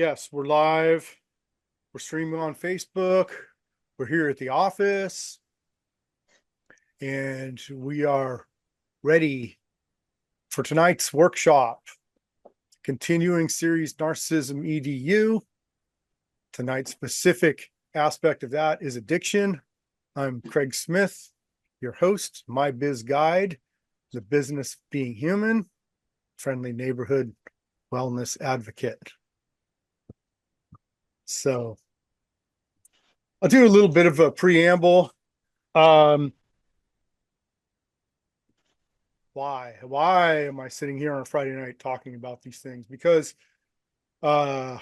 Yes, we're live. We're streaming on Facebook. We're here at the office, and we are ready for tonight's workshop. Continuing series Narcissism EDU. Tonight's specific aspect of that is addiction. I'm Kraig Smyth, your host, MyBizGuide, the Business of Being Human, friendly neighborhood wellness advocate. So I'll do a little bit of a preamble. Why am I sitting here on a Friday night talking about these things? Because I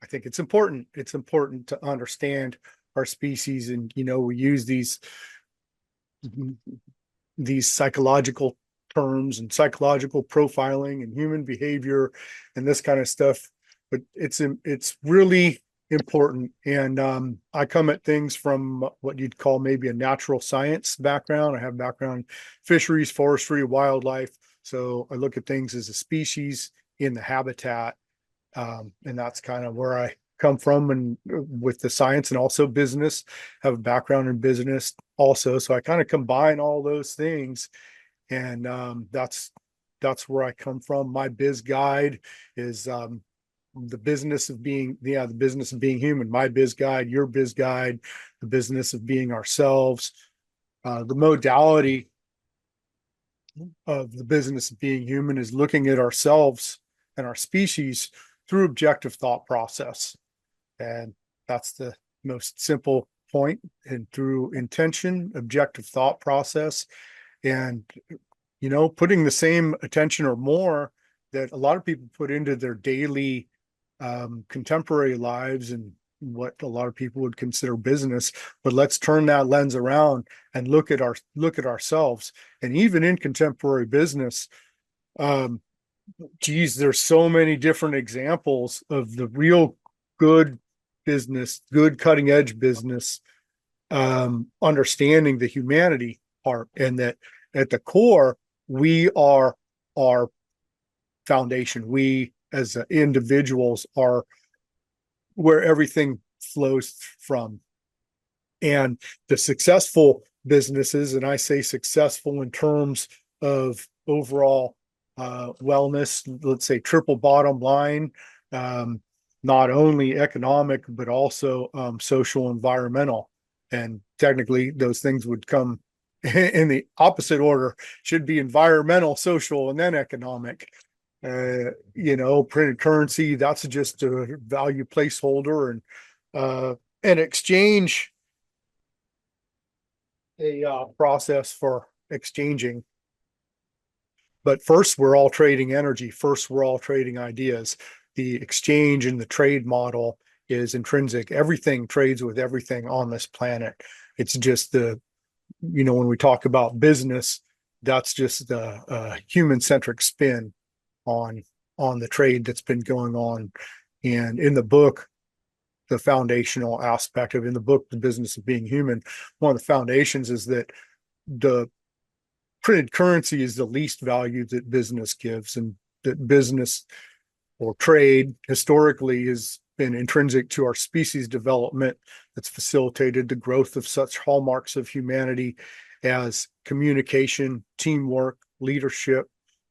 think it's important. It's important to understand our species, and we use these psychological terms and psychological profiling and human behavior and this kind of stuff. But it's really important. And I come at things from what you'd call maybe a natural science background. I have background in fisheries, forestry, wildlife. So I look at things as a species in the habitat. And that's kind of where I come from, and with the science, and also business, have a background in business also. So I kind of combine all those things. And that's where I come from. My biz guide is the business of being human. My biz guide, your biz guide, the business of being ourselves. The modality of the business of being human is looking at ourselves and our species through objective thought process. And that's the most simple point. And through intention, objective thought process, and putting the same attention or more that a lot of people put into their daily contemporary lives and what a lot of people would consider business. But let's turn that lens around and look at ourselves. And even in contemporary business, there's so many different examples of the real good business, good cutting edge business, understanding the humanity part, and that at the core, we are our foundation. We as individuals are where everything flows from. And the successful businesses, and I say successful in terms of overall wellness, let's say triple bottom line, not only economic, but also social, environmental. And technically, those things would come in the opposite order. Should be environmental, social, and then economic. Printed currency, that's just a value placeholder, and an exchange, a process for exchanging. But first, we're all trading energy. First, we're all trading ideas. The exchange and the trade model is intrinsic. Everything trades with everything on this planet. It's just when we talk about business, that's just the human-centric spin on the trade that's been going on. And in the book, the foundational aspect of the book, The Business of Being Human, one of the foundations is that the printed currency is the least value that business gives, and that business or trade historically has been intrinsic to our species development. That's facilitated the growth of such hallmarks of humanity as communication, teamwork, leadership,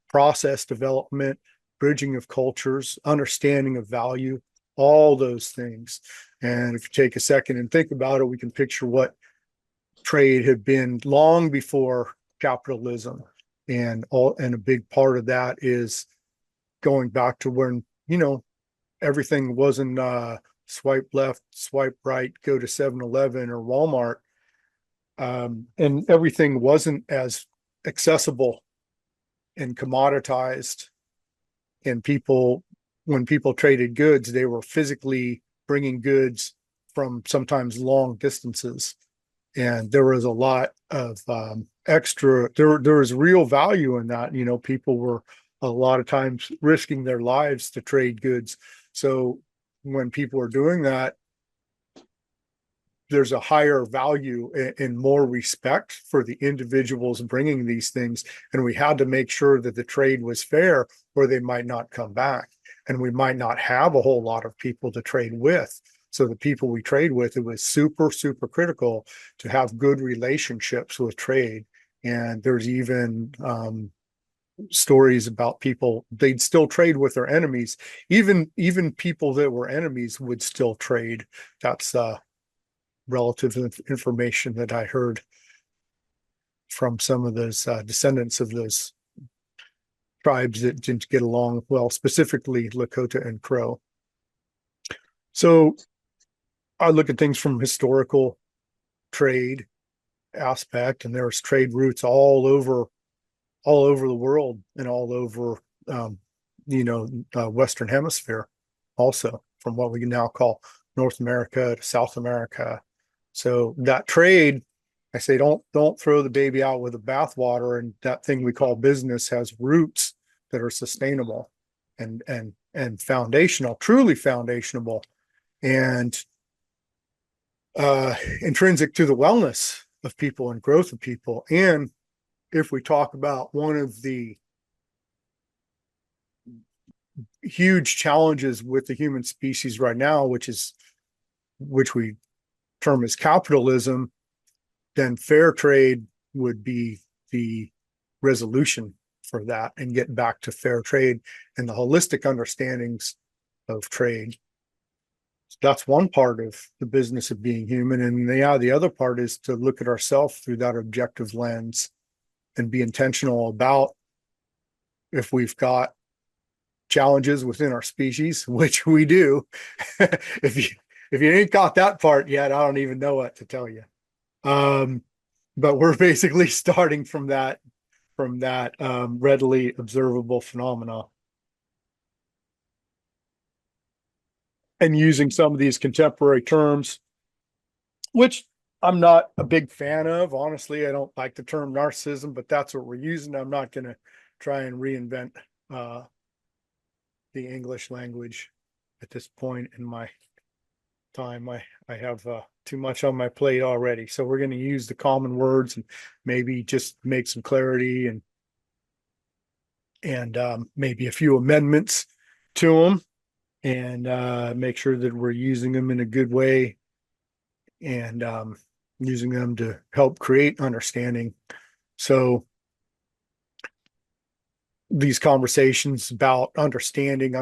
process development, bridging of cultures, understanding of value, all those things. And if you take a second and think about it, we can picture what trade had been long before capitalism. And a big part of that is going back to when, everything wasn't swipe left, swipe right, go to 7-Eleven or Walmart. And everything wasn't as accessible and commoditized. And when people traded goods, they were physically bringing goods from sometimes long distances. And there was a lot of extra, there was real value in that. People were a lot of times risking their lives to trade goods. So when people are doing that, there's a higher value and more respect for the individuals bringing these things. And we had to make sure that the trade was fair, or they might not come back. and we might not have a whole lot of people to trade with. So the people we trade with, it was super, super critical to have good relationships with trade. And there's even stories about people, they'd still trade with their enemies. Even people that were enemies would still trade. That's relative information that I heard from some of those descendants of those tribes that didn't get along well, specifically Lakota and Crow. So I look at things from historical trade aspect, and there's trade routes all over the world and all over Western Hemisphere, also from what we now call North America to South America. So that trade, I say, don't throw the baby out with the bathwater. And that thing we call business has roots that are sustainable and foundational, truly foundational, and intrinsic to the wellness of people and growth of people. And if we talk about one of the huge challenges with the human species right now, which we term as capitalism, then fair trade would be the resolution for that, and get back to fair trade and the holistic understandings of trade. So that's one part of the business of being human. And the other part is to look at ourselves through that objective lens and be intentional about if we've got challenges within our species, which we do. If you ain't got that part yet, I don't even know what to tell you. But we're basically starting from that readily observable phenomena, and using some of these contemporary terms, which I'm not a big fan of. Honestly, I don't like the term narcissism, but that's what we're using. I'm not going to try and reinvent the English language at this point in my time. I have too much on my plate already. So we're going to use the common words and maybe just make some clarity and maybe a few amendments to them, and make sure that we're using them in a good way, and using them to help create understanding. So these conversations about understanding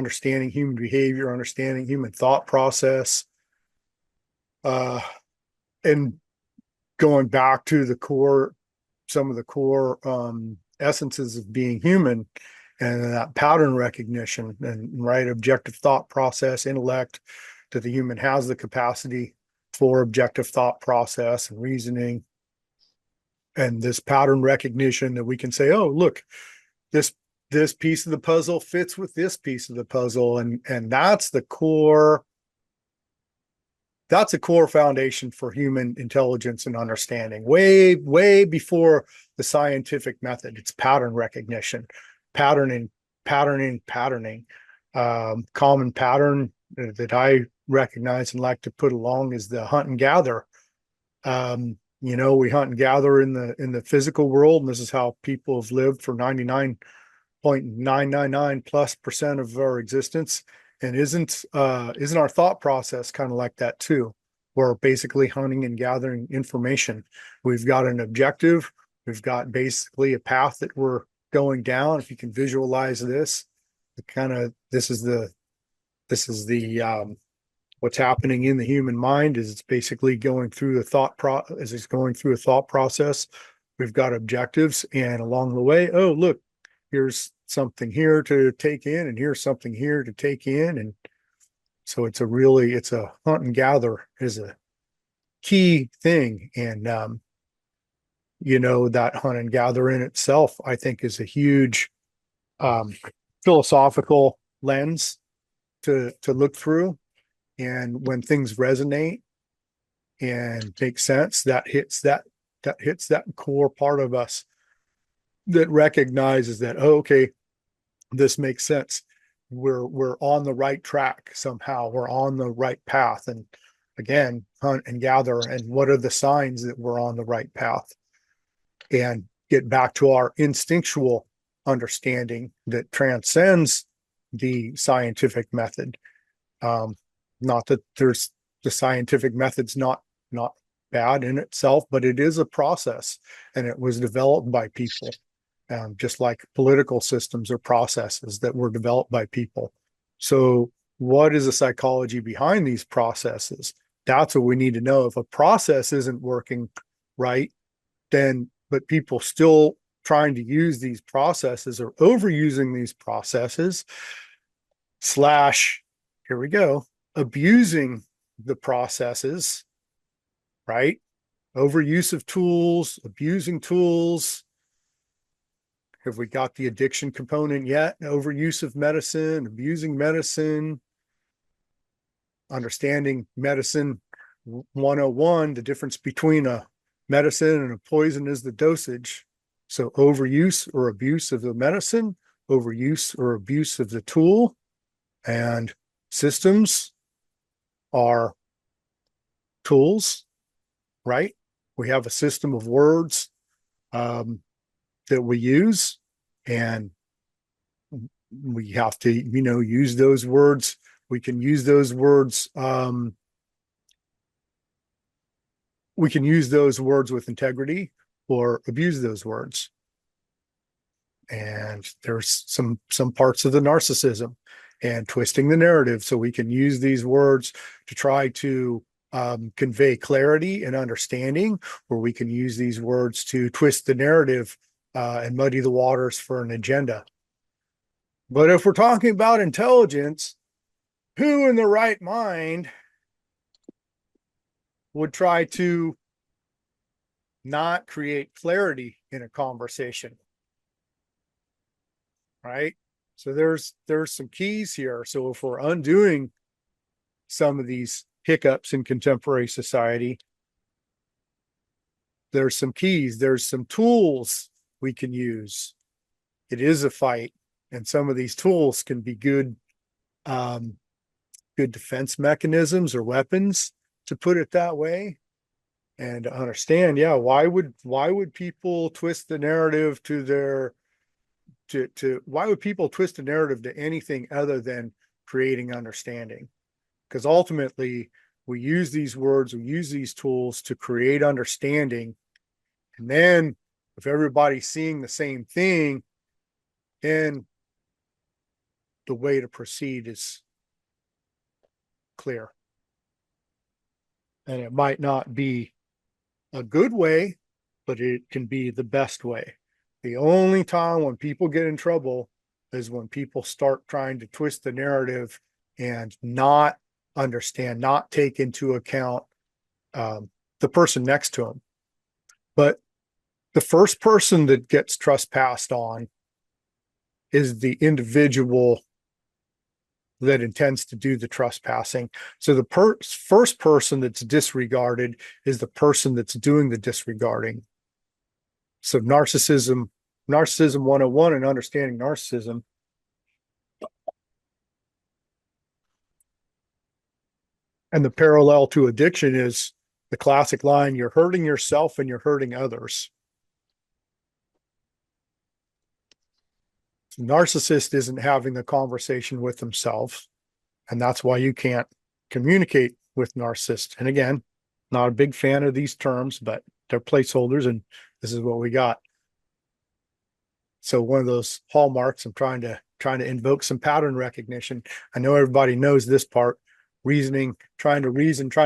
human behavior, understanding human thought process, and going back to some of the core essences of being human, and that pattern recognition and right objective thought process, intellect, that the human has the capacity for objective thought process and reasoning, and this pattern recognition that we can say, oh, look, this piece of the puzzle fits with this piece of the puzzle, and that's the core foundation for human intelligence and understanding, way before the scientific method. It's pattern recognition, patterning. Common pattern that I recognize and like to put along is the hunt and gather. We hunt and gather in the physical world, and this is how people have lived for 99.999+% of our existence. And isn't our thought process kind of like that too? We're basically hunting and gathering information. We've got an objective. We've got basically a path that we're going down. If you can visualize this, this is the what's happening in the human mind is it's basically going through a thought process. We've got objectives, and along the way, oh, look, here's something here to take in, and here's something here to take in. And so it's a hunt and gather is a key thing. And, that hunt and gather in itself, I think, is a huge philosophical lens to look through. And when things resonate and make sense, that hits that core part of us that recognizes that, oh, okay, this makes sense. We're on the right track somehow. We're on the right path. And again, hunt and gather. And what are the signs that we're on the right path? And get back to our instinctual understanding that transcends the scientific method. Not that there's the scientific method's not bad in itself, but it is a process, and it was developed by people, just like political systems are processes that were developed by people. So what is the psychology behind these processes? That's what we need to know. If a process isn't working right, then, but people still trying to use these processes or overusing these processes, slash, here we go, abusing the processes, right? Overuse of tools, abusing tools. Have we got the addiction component yet? Overuse of medicine, abusing medicine, understanding medicine 101, the difference between a medicine and a poison is the dosage. So overuse or abuse of the medicine, overuse or abuse of the tool, and systems are tools, right? We have a system of words that we use, and we have to, use those words. We can use those words. We can use those words with integrity or abuse those words. And there's some parts of the narcissism and twisting the narrative. So we can use these words to try to convey clarity and understanding, or we can use these words to twist the narrative and muddy the waters for an agenda. But if we're talking about intelligence, who in their right mind would try to not create clarity in a conversation, right? So there's some keys here. So if we're undoing some of these hiccups in contemporary society, there's some keys, there's some tools we can use. It is a fight, and some of these tools can be good defense mechanisms or weapons, to put it that way. And to understand, why would people twist the narrative to their why would people twist the narrative to anything other than creating understanding? Because ultimately we use these words, we use these tools to create understanding. And then if everybody's seeing the same thing, then the way to proceed is clear. And it might not be a good way, but it can be the best way. The only time when people get in trouble is when people start trying to twist the narrative and not understand, not take into account the person next to them. But the first person that gets trespassed on is the individual that intends to do the trespassing. So the first person that's disregarded is the person that's doing the disregarding. So narcissism 101 and understanding narcissism. And the parallel to addiction is the classic line, you're hurting yourself and you're hurting others. The narcissist isn't having a conversation with themselves, and that's why you can't communicate with narcissists. And again, not a big fan of these terms, but they're placeholders, and this is what we got. So one of those hallmarks, I'm trying to invoke some pattern recognition. I know everybody knows this part, reasoning, trying to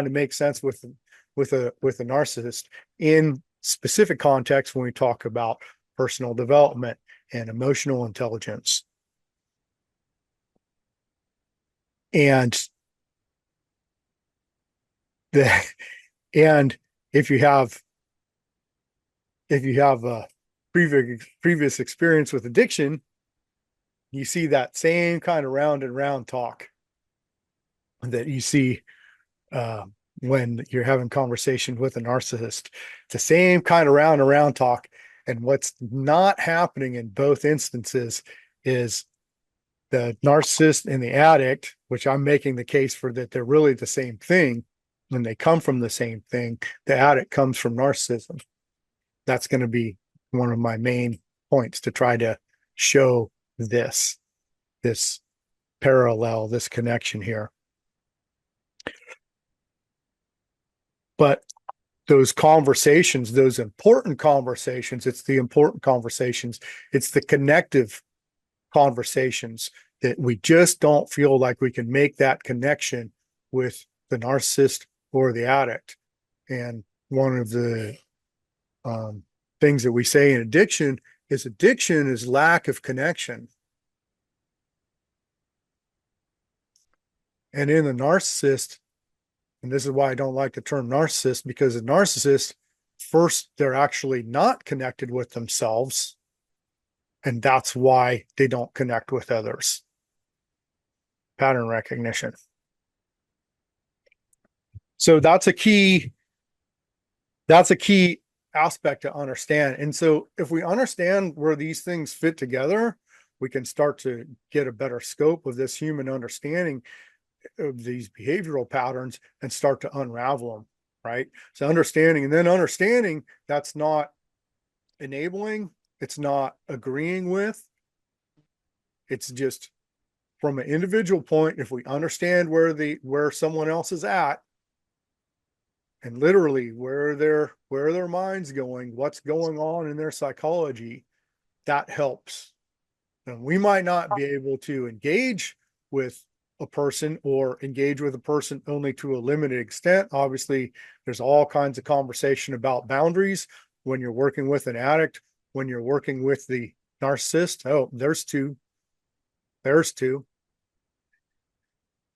make sense with a narcissist in specific context when we talk about personal development and emotional intelligence. And if you have a previous experience with addiction, you see that same kind of round and round talk that you see when you're having conversation with a narcissist. It's the same kind of round and round talk. And what's not happening in both instances is the narcissist and the addict, which I'm making the case for that they're really the same thing when they come from the same thing. The addict comes from narcissism. That's going to be one of my main points to try to show this parallel, this connection here. But those conversations, those important conversations, it's the important conversations, it's the connective conversations that we just don't feel like we can make that connection with the narcissist or the addict. And one of the things that we say in addiction is lack of connection. And in the narcissist, and this is why I don't like the term narcissist, because a narcissist, first, they're actually not connected with themselves. And that's why they don't connect with others. Pattern recognition. So that's a key aspect to understand. And so if we understand where these things fit together, we can start to get a better scope of this human understanding of these behavioral patterns and start to unravel them, right? So understanding that's not enabling, it's not agreeing with, it's just from an individual point. If we understand where someone else is at, and literally where their mind's going, what's going on in their psychology, that helps. And we might not be able to engage with a person or engage with a person only to a limited extent. Obviously, there's all kinds of conversation about boundaries when you're working with an addict, when you're working with the narcissist. Oh, there's two. If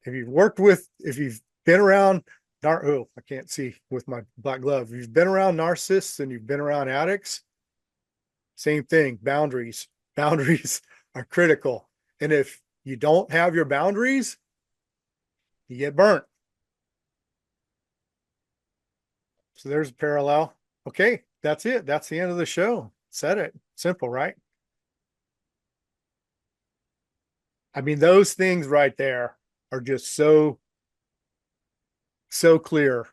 you've been around, I can't see with my black glove. If you've been around narcissists and you've been around addicts, same thing, boundaries. Boundaries are critical. And if you don't have your boundaries, you get burnt. So there's a parallel. Okay, that's it. That's the end of the show. Said it. Simple, right? I mean, those things right there are just so clear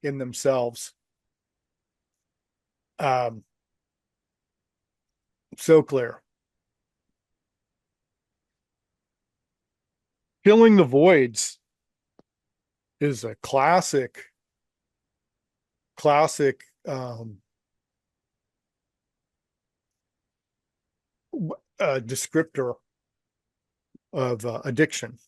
in themselves. So clear. Filling the voids is a classic descriptor of addiction,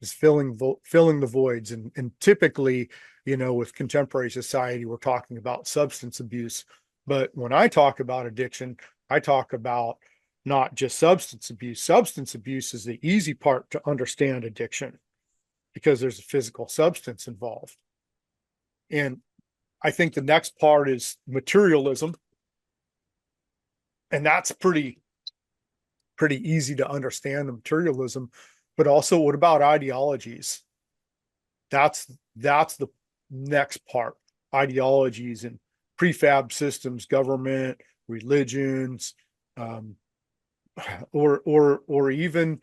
is filling the voids. And typically, with contemporary society, we're talking about substance abuse. But when I talk about addiction, I talk about not just substance abuse. Substance abuse is the easy part to understand addiction because there's a physical substance involved. And I think the next part is materialism. And that's pretty easy to understand, the materialism. But also, what about ideologies? That's the next part. Ideologies and prefab systems, government, religions, or even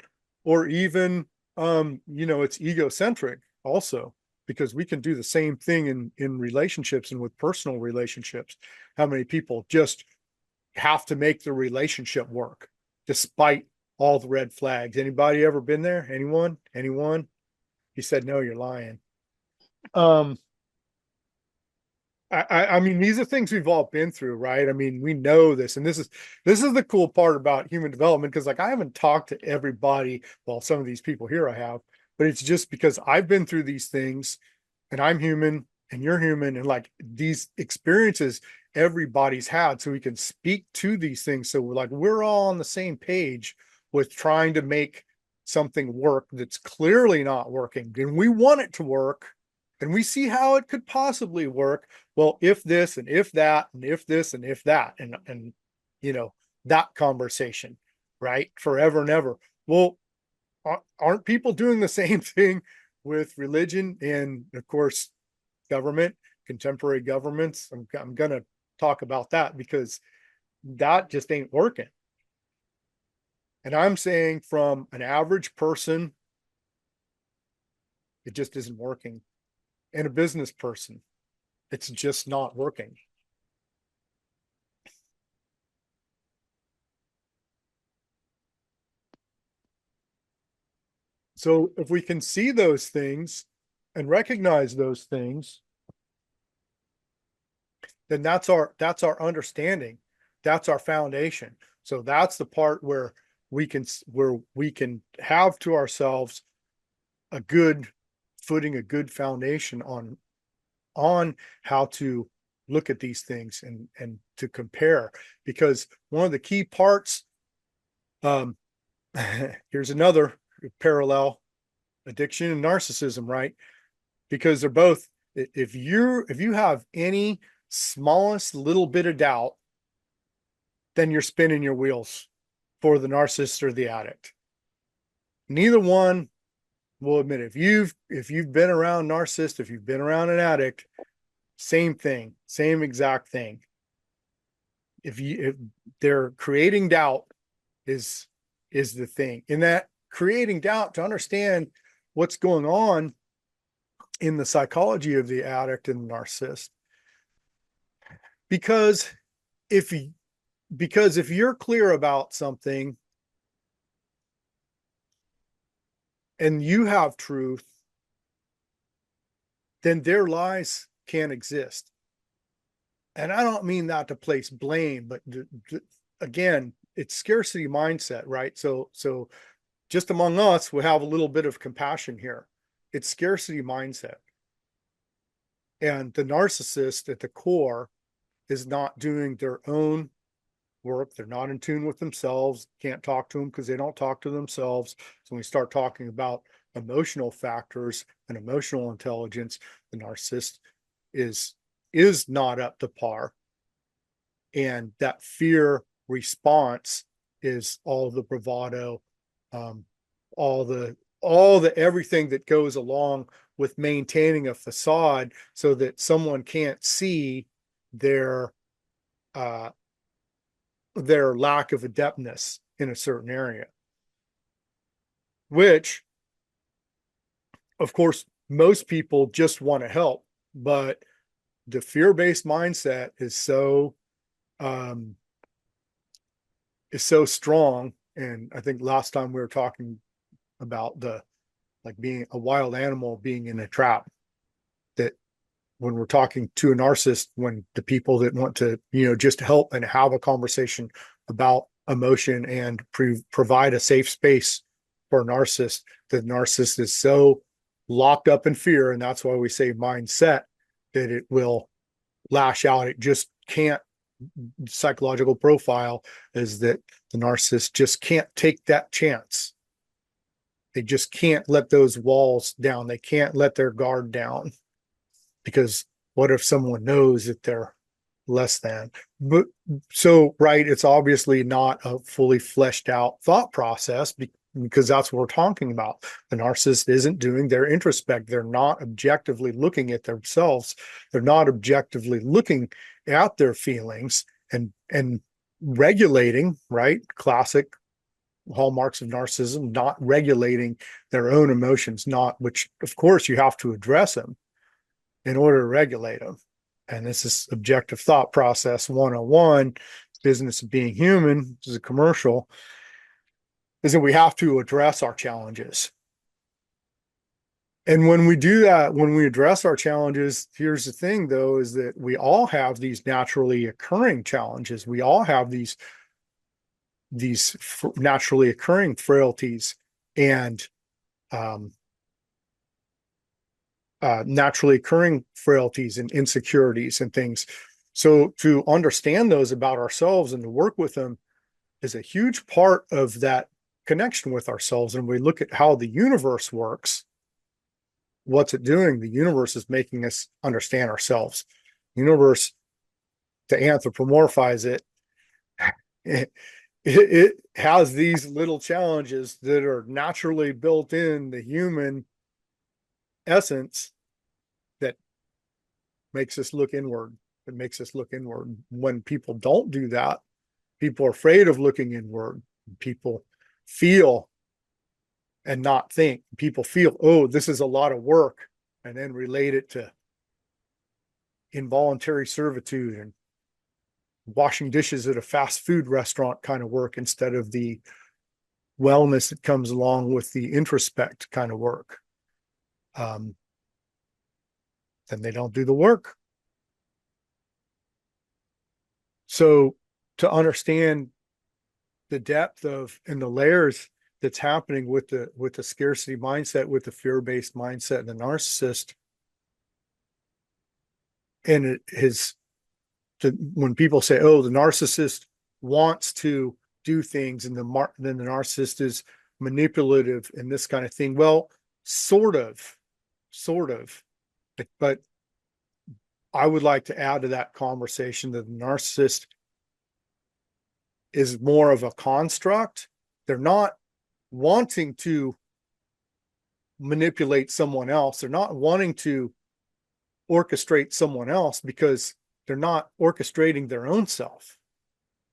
it's egocentric also, because we can do the same thing in relationships and with personal relationships. How many people just have to make the relationship work despite all the red flags? Anybody ever been there? Anyone? You said no, you're lying. I mean, these are things we've all been through, right? I mean, we know this, and this is the cool part about human development, because like I haven't talked to everybody, well, some of these people here I have, but it's just because I've been through these things, and I'm human, and you're human, and like these experiences everybody's had, so we can speak to these things. So we're all on the same page with trying to make something work that's clearly not working, and we want it to work, and we see how it could possibly work. Well, if this and if that, and if this and if that, and that conversation, right? Forever and ever. Well, aren't people doing the same thing with religion and, of course, government, contemporary governments? I'm going to talk about that because that just ain't working. And I'm saying from an average person, it just isn't working. And a business person, it's just not working. So if we can see those things and recognize those things, then that's our understanding. That's our foundation. So that's the part where we can have to ourselves a good footing, a good foundation on how to look at these things and to compare. Because one of the key parts, here's another parallel: addiction and narcissism, right? Because they're both, if you have any smallest little bit of doubt, then you're spinning your wheels for the narcissist or the addict. Neither one will admit it. If you've been around narcissist, if you've been around an addict, same thing, same exact thing. If they're creating doubt is the thing. In that creating doubt, to understand what's going on in the psychology of the addict and the narcissist. Because if you're clear about something and you have truth, then their lies can't exist. And I don't mean that to place blame, but again, it's scarcity mindset, right? So just among us, we have a little bit of compassion here. It's scarcity mindset. And the narcissist at the core is not doing their own work. They're not in tune with themselves, can't talk to them because they don't talk to themselves. So when we start talking about emotional factors and emotional intelligence, the narcissist is not up to par. And that fear response is all the bravado, all the everything that goes along with maintaining a facade so that someone can't see their lack of adeptness in a certain area, which of course most people just want to help, but the fear-based mindset is so strong. And I think last time we were talking about being a wild animal being in a trap, that when we're talking to a narcissist, when the people that want to, just help and have a conversation about emotion and provide a safe space for a narcissist, the narcissist is so locked up in fear. And that's why we say mindset, that it will lash out. It just can't. Psychological profile is that the narcissist just can't take that chance. They just can't let those walls down. They can't let their guard down, because what if someone knows that they're less than? But so, right, it's obviously not a fully fleshed out thought process, because that's what we're talking about. The narcissist isn't doing their introspect. They're not objectively looking at themselves. They're not objectively looking at their feelings and regulating, right? Classic hallmarks of narcissism, not regulating their own emotions, which of course you have to address them in order to regulate them. And this is objective thought process 101, Business of Being Human. This is a commercial. Is that we have to address our challenges. And when we do that, when we address our challenges, here's the thing though, is that we all have these naturally occurring challenges. We all have these naturally occurring frailties and naturally occurring frailties and insecurities and things. So to understand those about ourselves and to work with them is a huge part of that connection with ourselves. And we look at how the universe works. What's it doing? The universe is making us understand ourselves. Universe, to anthropomorphize it has these little challenges that are naturally built in the human essence that makes us look inward. It makes us look inward. When people don't do that, people are afraid of looking inward. People feel and not think. People feel, oh, this is a lot of work, and then relate it to involuntary servitude and washing dishes at a fast food restaurant kind of work, instead of the wellness that comes along with the introspect kind of work. Then they don't do the work. So to understand the depth of and the layers that's happening with the scarcity mindset, with the fear-based mindset and the narcissist, and it is when people say, oh, the narcissist wants to do things and then the narcissist is manipulative and this kind of thing. Well, sort of, but I would like to add to that conversation that the narcissist is more of a construct. They're not wanting to manipulate someone else. They're not wanting to orchestrate someone else because they're not orchestrating their own self.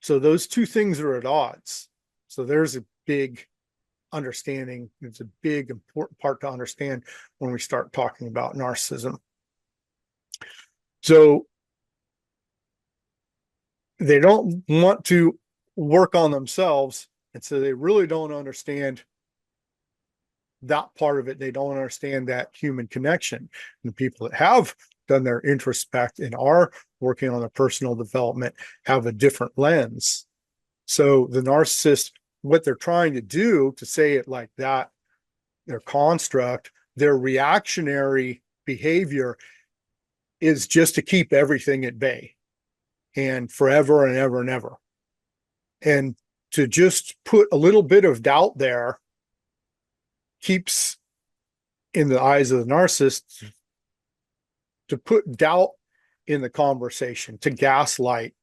So those two things are at odds. So there's a big understanding. It's a big, important part to understand when we start talking about narcissism. So they don't want to work on themselves. And so they really don't understand that part of it. They don't understand that human connection. And the people that have done their introspect and are working on their personal development have a different lens. So the narcissist, what they're trying to do, to say it like that, their construct, their reactionary behavior is just to keep everything at bay and forever and ever and ever. And to just put a little bit of doubt there keeps, in the eyes of the narcissist, to put doubt in the conversation, to gaslight,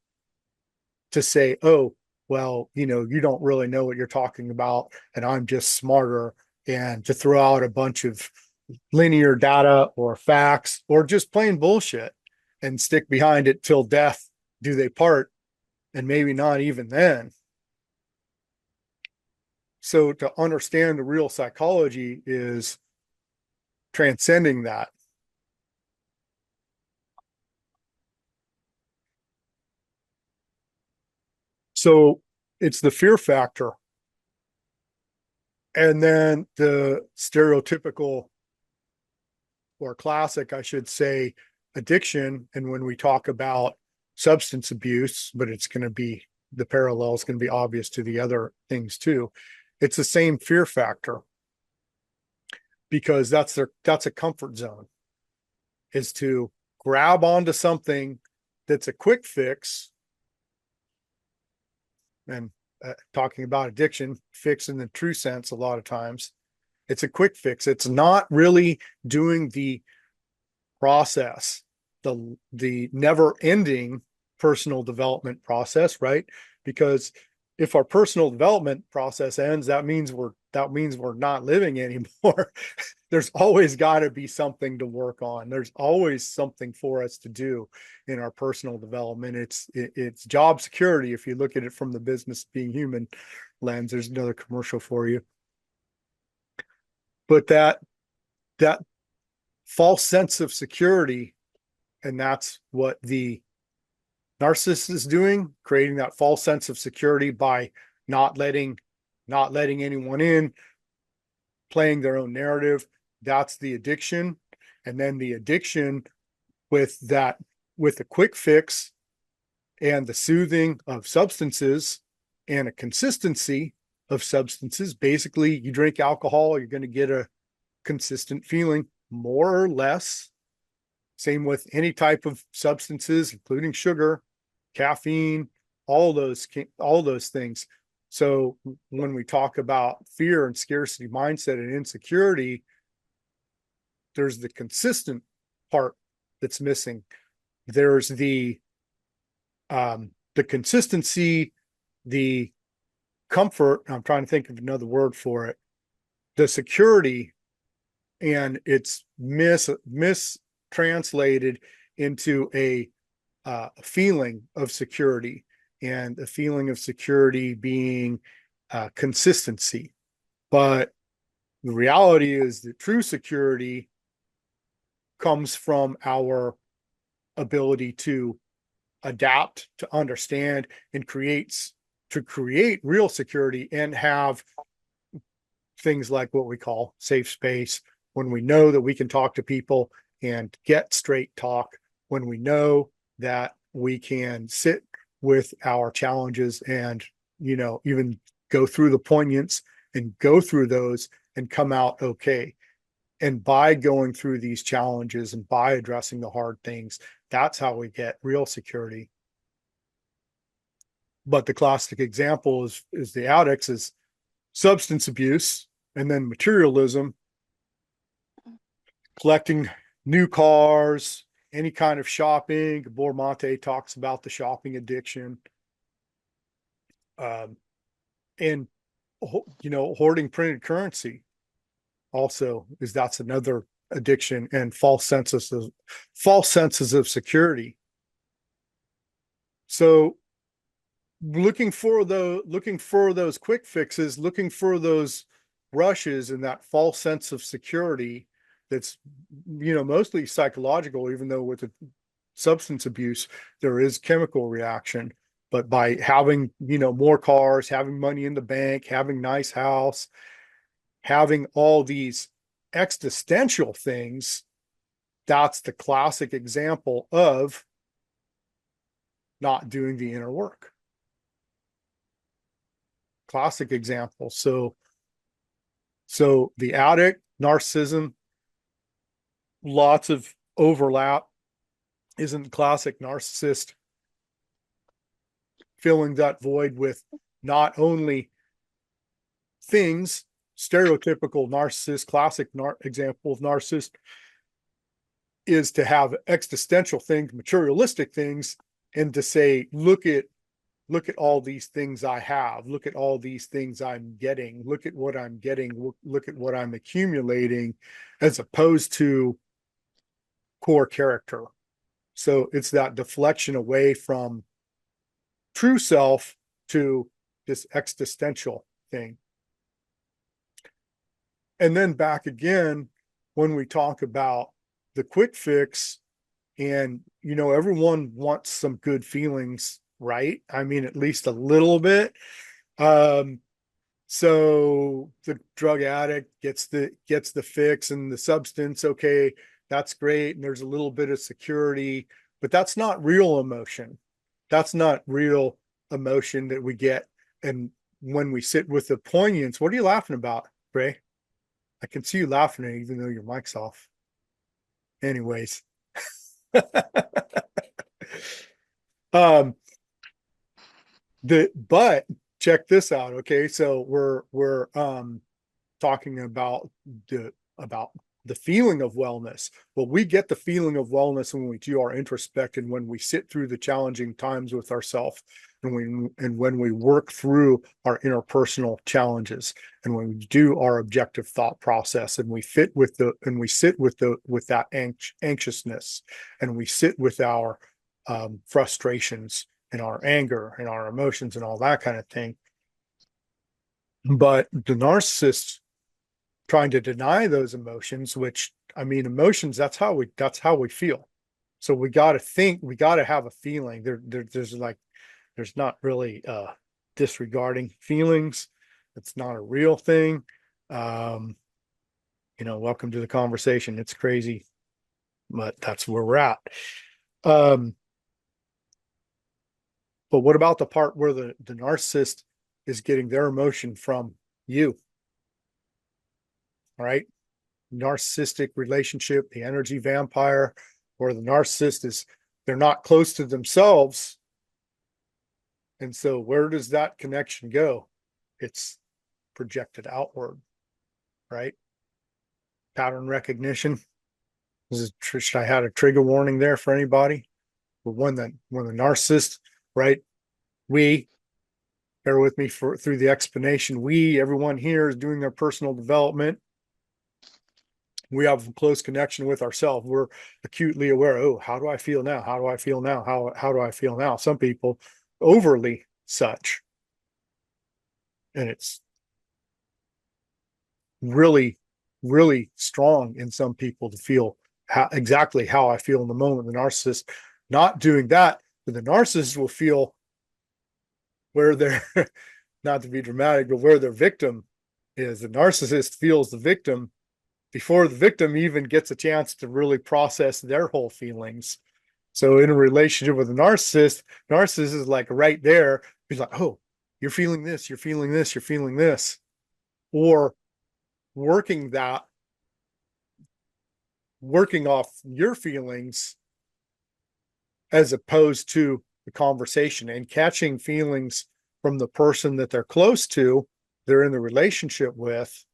to say, oh, well, you know, you don't really know what you're talking about, and I'm just smarter, and to throw out a bunch of linear data or facts or just plain bullshit and stick behind it till death do they part, and maybe not even then. So to understand the real psychology is transcending that. So it's the fear factor. And then the stereotypical, or classic, I should say, addiction. And when we talk about substance abuse, but it's going to be, the parallel is going to be obvious to the other things too. It's the same fear factor, because that's a comfort zone, is to grab onto something that's a quick fix. And talking about addiction, fix in the true sense, a lot of times it's a quick fix. It's not really doing the process, the never ending personal development process, right? Because if our personal development process ends, that means we're not living anymore. There's always got to be something to work on. There's always something for us to do in our personal development. It's job security. If you look at it from the business being human lens, there's another commercial for you. But that false sense of security, and that's what the narcissist is doing, creating that false sense of security by not letting anyone in, playing their own narrative. That's the addiction. And then the addiction with the quick fix and the soothing of substances and a consistency of substances. Basically, you drink alcohol, you're going to get a consistent feeling, more or less. Same with any type of substances, including sugar, caffeine, all those things. So when we talk about fear and scarcity mindset and insecurity, there's the consistent part that's missing. There's the consistency, the comfort. I'm trying to think of another word for it. The security, and it's mistranslated into a feeling of security, and a feeling of security being consistency. But the reality is that true security comes from our ability to adapt, to understand, and to create real security, and have things like what we call safe space, when we know that we can talk to people and get straight talk, when we know that we can sit with our challenges and, even go through the poignance and go through those and come out okay. And by going through these challenges and by addressing the hard things, that's how we get real security. But the classic example is the addicts is substance abuse, and then materialism, collecting new cars, any kind of shopping. Gabor Mate talks about the shopping addiction. And, hoarding printed currency also that's another addiction, and false senses of security. So looking for those quick fixes, looking for those rushes and that false sense of security that's, mostly psychological, even though with the substance abuse, there is chemical reaction. But by having, more cars, having money in the bank, having nice house, having all these existential things, that's the classic example of not doing the inner work. Classic example. So the addict, narcissism, lots of overlap. Isn't the classic narcissist filling that void with not only things, stereotypical narcissist, classic example of narcissist is to have existential things, materialistic things, and to say, look at all these things I have, look at all these things I'm getting, look at what I'm getting, look at what I'm accumulating, as opposed to core character. So it's that deflection away from true self to this existential thing. And then back again, when we talk about the quick fix, and, everyone wants some good feelings, right? I mean, at least a little bit. So the drug addict gets the fix and the substance. Okay, that's great. And there's a little bit of security, but that's not real emotion. That's not real emotion that we get. And when we sit with the poignance, what are you laughing about, Ray? I can see you laughing even though your mic's off. Anyways. But check this out. Okay. So we're talking about the feeling of wellness. Well, we get the feeling of wellness when we do our introspection, when we sit through the challenging times with ourselves, and when we work through our interpersonal challenges, and when we do our objective thought process, and we sit with that anxiousness, and we sit with our frustrations and our anger and our emotions and all that kind of thing. But the narcissist trying to deny those emotions, which, I mean, emotions, that's how we feel. So we got to think, we got to have a feeling. There's not really disregarding feelings. It's not a real thing. Welcome to the conversation. It's crazy, but that's where we're at. But what about the part where the narcissist is getting their emotion from you? All right. Narcissistic relationship, the energy vampire, where the narcissist they're not close to themselves. And so where does that connection go? It's projected outward, right? Pattern recognition. Should I had a trigger warning there for anybody? But when the narcissist, right? Bear with me through the explanation. Everyone here is doing their personal development. We have a close connection with ourselves. We're acutely aware. Oh, how do I feel now? How do I feel now? How do I feel now? Some people overly such. And it's really, really strong in some people to feel exactly how I feel in the moment. The narcissist not doing that, but the narcissist will feel where they're, not to be dramatic, but where their victim is the narcissist feels the victim before the victim even gets a chance to really process their whole feelings. So in a relationship with a narcissist is like right there. He's like, oh, you're feeling this, you're feeling this, you're feeling this. Or working that, working off your feelings as opposed to the conversation and catching feelings from the person that they're close to, they're in the relationship with,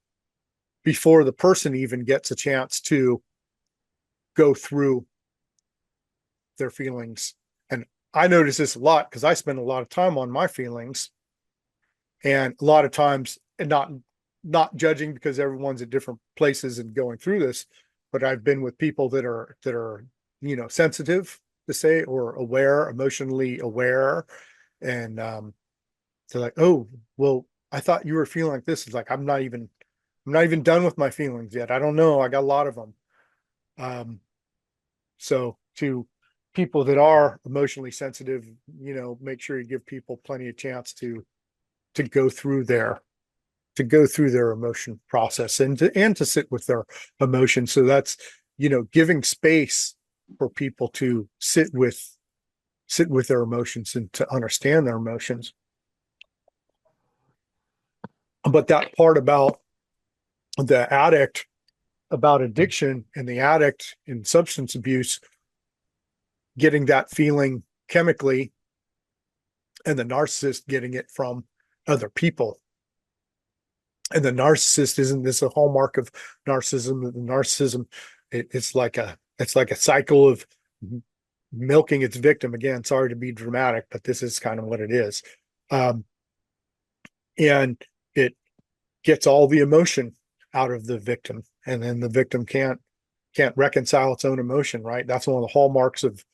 before the person even gets a chance to go through their feelings. And I notice this a lot because I spend a lot of time on my feelings, and a lot of times, and not judging because everyone's at different places and going through this, but I've been with people that are sensitive to say, or aware, emotionally aware, and they're like, oh, well, I thought you were feeling like this. It's like I'm not even done with my feelings yet. I don't know. I got a lot of them. So to people that are emotionally sensitive, make sure you give people plenty of chance to go through their emotion process, and to sit with their emotions. So that's, giving space for people to sit with their emotions and to understand their emotions. But that part about the addict, about addiction, and the addict in substance abuse getting that feeling chemically, and the narcissist getting it from other people. And the narcissist, isn't this a hallmark of narcissism? The narcissism, it's like a cycle of milking its victim. Again, sorry to be dramatic, but this is kind of what it is. And it gets all the emotion out of the victim, and then the victim can't reconcile its own emotion, right? That's one of the hallmarks of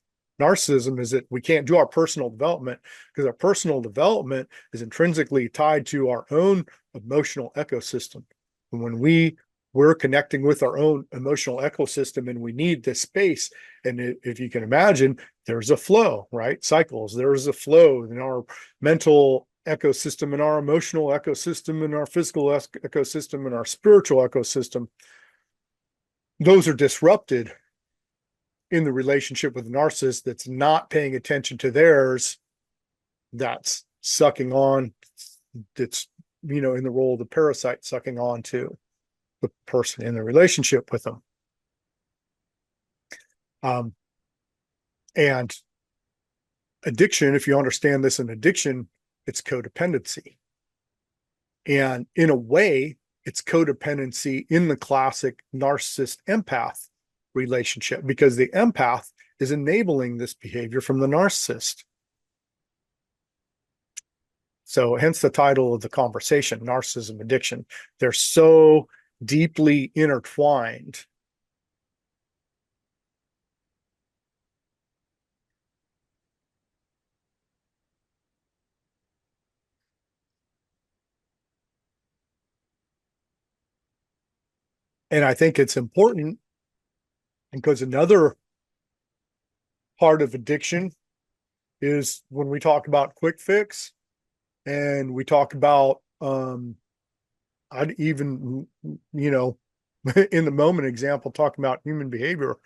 narcissism, is that we can't do our personal development because our personal development is intrinsically tied to our own emotional ecosystem. And when we're connecting with our own emotional ecosystem, and we need this space, and if you can imagine, there's a flow, right? Cycles. There's a flow in our mental ecosystem, in our emotional ecosystem, in our physical ecosystem, in our spiritual ecosystem. Those are disrupted in the relationship with a narcissist that's not paying attention to theirs, that's sucking on, that's, in the role of the parasite, sucking on to the person in the relationship with them. And addiction, if you understand this in addiction, it's codependency. And in a way, it's codependency in the classic narcissist empath relationship, because the empath is enabling this behavior from the narcissist. So hence the title of the conversation, Narcissism Addiction. They're so deeply intertwined. And I think it's important because another part of addiction is when we talk about quick fix, and we talk about I'd even in the moment example, talking about human behavior,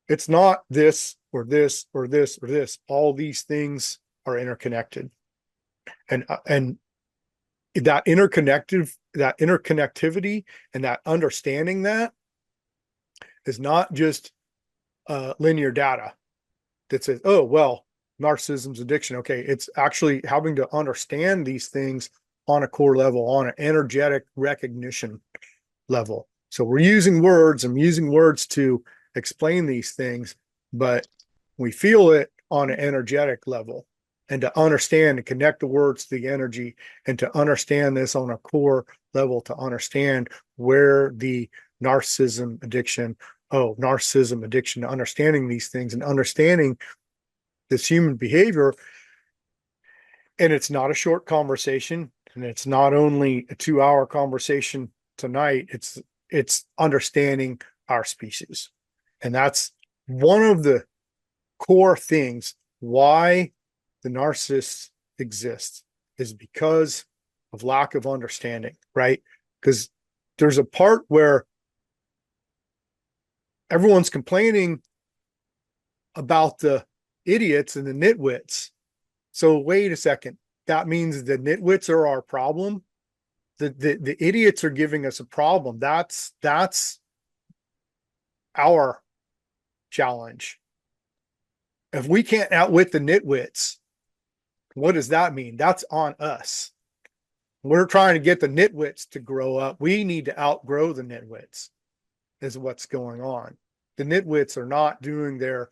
it's not this or this or this or this. All these things are interconnected, and that interconnectivity and that understanding that is not just linear data that says, oh, well, narcissism's addiction. Okay, it's actually having to understand these things on a core level, on an energetic recognition level. So we're using words. I'm using words to explain these things, but we feel it on an energetic level. And to understand and connect the words to the energy, and to understand this on a core level, to understand where the narcissism addiction, understanding these things and understanding this human behavior. And it's not a short conversation, and it's not only a 2-hour conversation tonight. It's understanding our species. And that's one of the core things why the narcissists exist, is because of lack of understanding, right? Because there's a part where everyone's complaining about the idiots and the nitwits. So wait a second. That means the nitwits are our problem. The idiots are giving us a problem. That's our challenge. If we can't outwit the nitwits, what does that mean? That's on us. We're trying to get the nitwits to grow up. We need to outgrow the nitwits, is what's going on. The nitwits are not doing their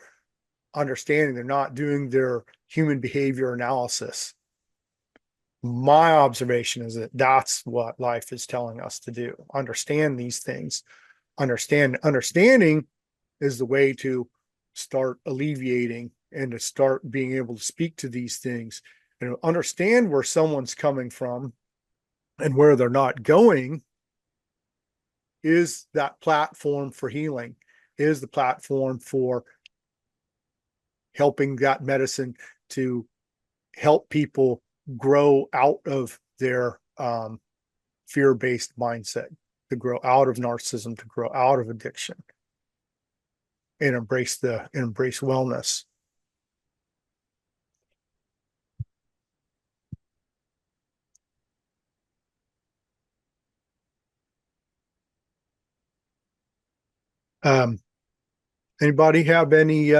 understanding. They're not doing their human behavior analysis. My observation is that that's what life is telling us to do. Understand these things. Understanding is the way to start alleviating and to start being able to speak to these things and understand where someone's coming from and where they're not going is that platform for healing, is the platform for helping that medicine to help people grow out of their fear-based mindset, to grow out of narcissism, to grow out of addiction, and embrace wellness. Anybody have any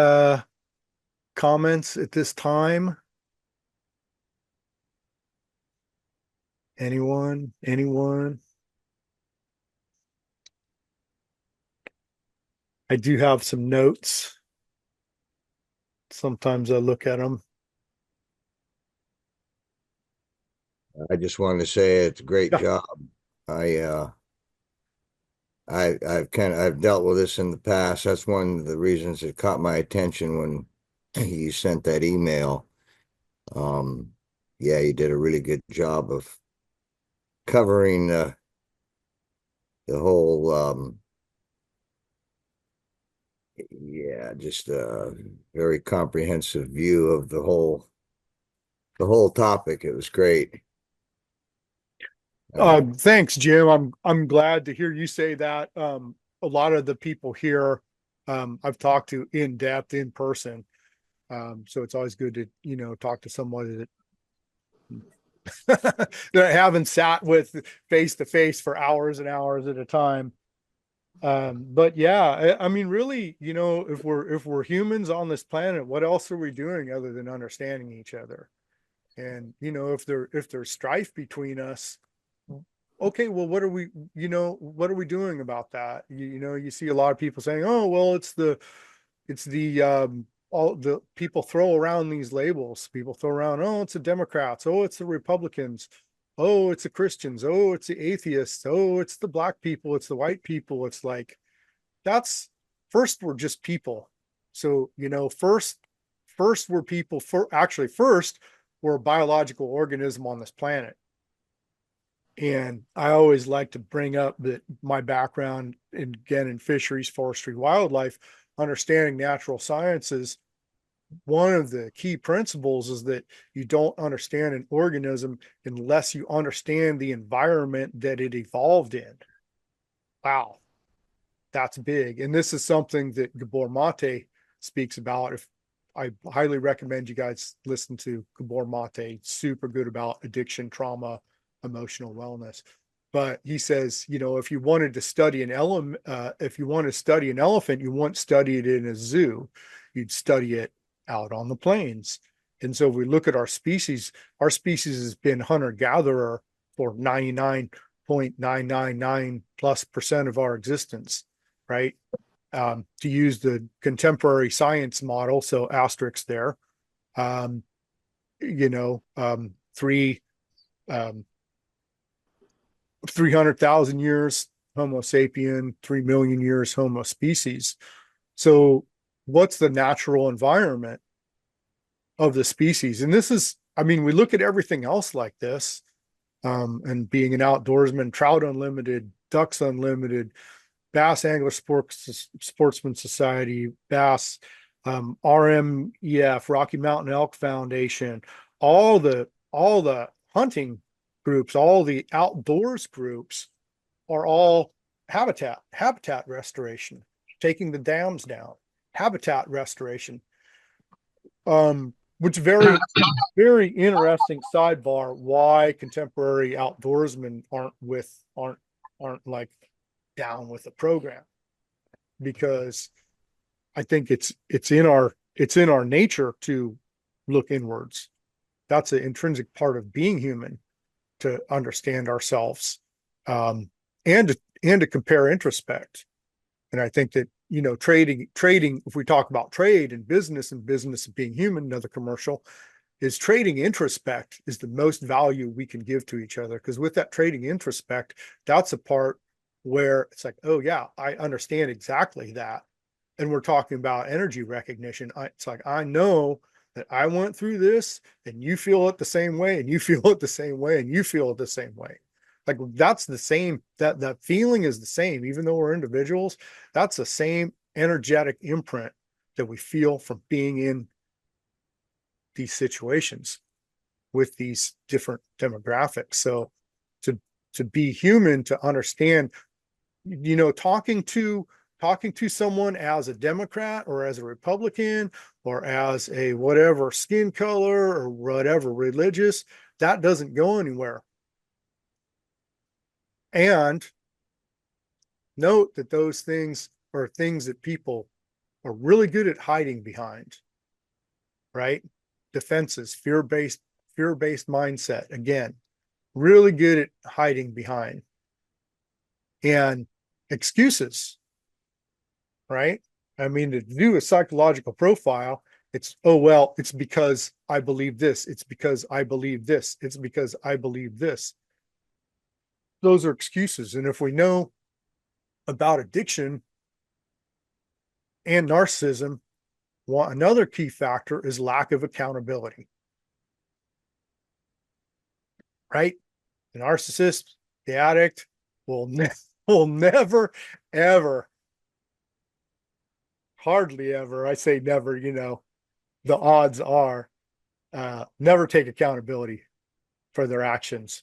comments at this time? Anyone? I do have some notes. Sometimes I look at them. I just wanted to say it's a great job. I've dealt with this in the past. That's one of the reasons it caught my attention when he sent that email. Yeah, you did a really good job of covering the whole yeah, just a very comprehensive view of the whole topic. It was great. Thanks, Jim. I'm glad to hear you say that. A lot of the people here I've talked to in depth in person. So it's always good to, talk to someone that that I haven't sat with face to face for hours and hours at a time. But yeah, I mean, really, if we're humans on this planet, what else are we doing other than understanding each other? And if there's strife between us, okay, well, what are we doing about that? You see a lot of people saying, oh, well, it's the all the people throw around these labels. People throw around, oh, it's the Democrats, oh, it's the Republicans, oh, it's the Christians, oh, it's the atheists, oh, it's the black people, it's the white people. It's like, that's first, we're just people. So, first we're people. First, we're a biological organism on this planet. And I always like to bring up that my background, again, in fisheries, forestry, wildlife, understanding natural sciences, one of the key principles is that you don't understand an organism unless you understand the environment that it evolved in. Wow, that's big. And this is something that Gabor Mate speaks about. If I highly recommend you guys listen to Gabor Mate, super good about addiction, trauma, emotional wellness. But he says, if you wanted to study if you want to study an elephant, you wouldn't study it in a zoo. You'd study it out on the plains. And so if we look at our species has been hunter-gatherer for 99.999% of our existence, right? To use the contemporary science model, so asterisk there, um, three 300,000 years Homo sapien, 3 million years Homo species. So what's the natural environment of the species? And this is, I mean, we look at everything else like this, and being an outdoorsman, trout unlimited, ducks unlimited, Bass Angler Sportsman Society, Bass, RMEF, Rocky Mountain Elk Foundation, all the hunting groups, all the outdoors groups are all habitat restoration, taking the dams down, habitat restoration. Which very, very interesting sidebar why contemporary outdoorsmen aren't like down with the program, because I think it's in our nature to look inwards. That's an intrinsic part of being human, to understand ourselves, and to compare introspect. And I think that, trading, if we talk about trade and business of being human, another commercial, is trading introspect is the most value we can give to each other. Because with that trading introspect, that's a part where it's like, oh yeah, I understand exactly that. And we're talking about energy recognition. It's like, I know that I went through this, and you feel it the same way, and you feel it the same way, and you feel it the same way. Like, that's the same, that feeling is the same, even though we're individuals. That's the same energetic imprint that we feel from being in these situations with these different demographics. So to be human, to understand, talking to someone as a Democrat or as a Republican or as a whatever skin color or whatever religious, that doesn't go anywhere. And note that those things are things that people are really good at hiding behind, right? Defenses, fear-based mindset, again, really good at hiding behind. And excuses, right? I mean, to do a psychological profile, it's, oh, well, it's because I believe this. It's because I believe this. It's because I believe this. Those are excuses. And if we know about addiction and narcissism, another key factor is lack of accountability, right? The narcissist, the addict will never, ever, hardly ever, I say never, the odds are, never take accountability for their actions.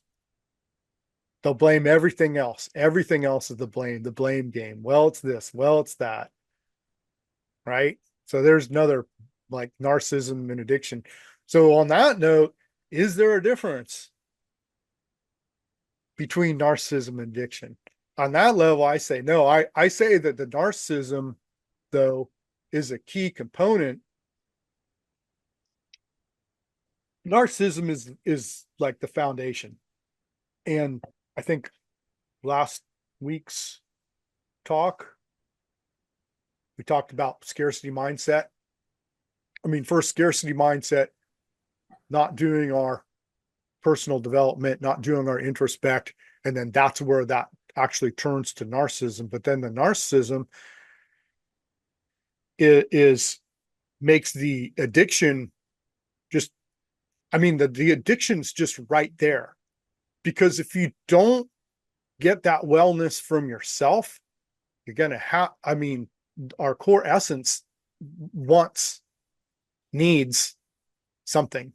They'll blame everything else. Everything else is the blame game. Well, it's this. Well, it's that. Right? So there's another, like, narcissism and addiction. So on that note, is there a difference between narcissism and addiction? On that level, I say no. I say that the narcissism, though, is a key component. Narcissism is like the foundation. And I think last week's talk, we talked about scarcity mindset. I mean, first, scarcity mindset, not doing our personal development, not doing our introspect, and then that's where that actually turns to narcissism. But then the narcissism is makes the addiction just, I mean, the addiction's just right there. Because if you don't get that wellness from yourself, you're going to have, I mean, our core essence needs something.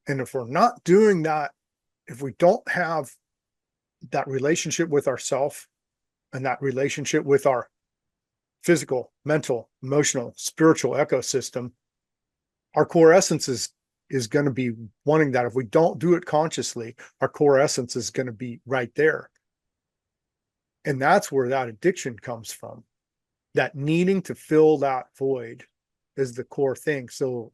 And if we're not doing that, if we don't have that relationship with ourself and that relationship with our physical, mental, emotional, spiritual ecosystem, our core essence is going to be wanting that. If we don't do it consciously, our core essence is going to be right there. And that's where that addiction comes from. That needing to fill that void is the core thing. So,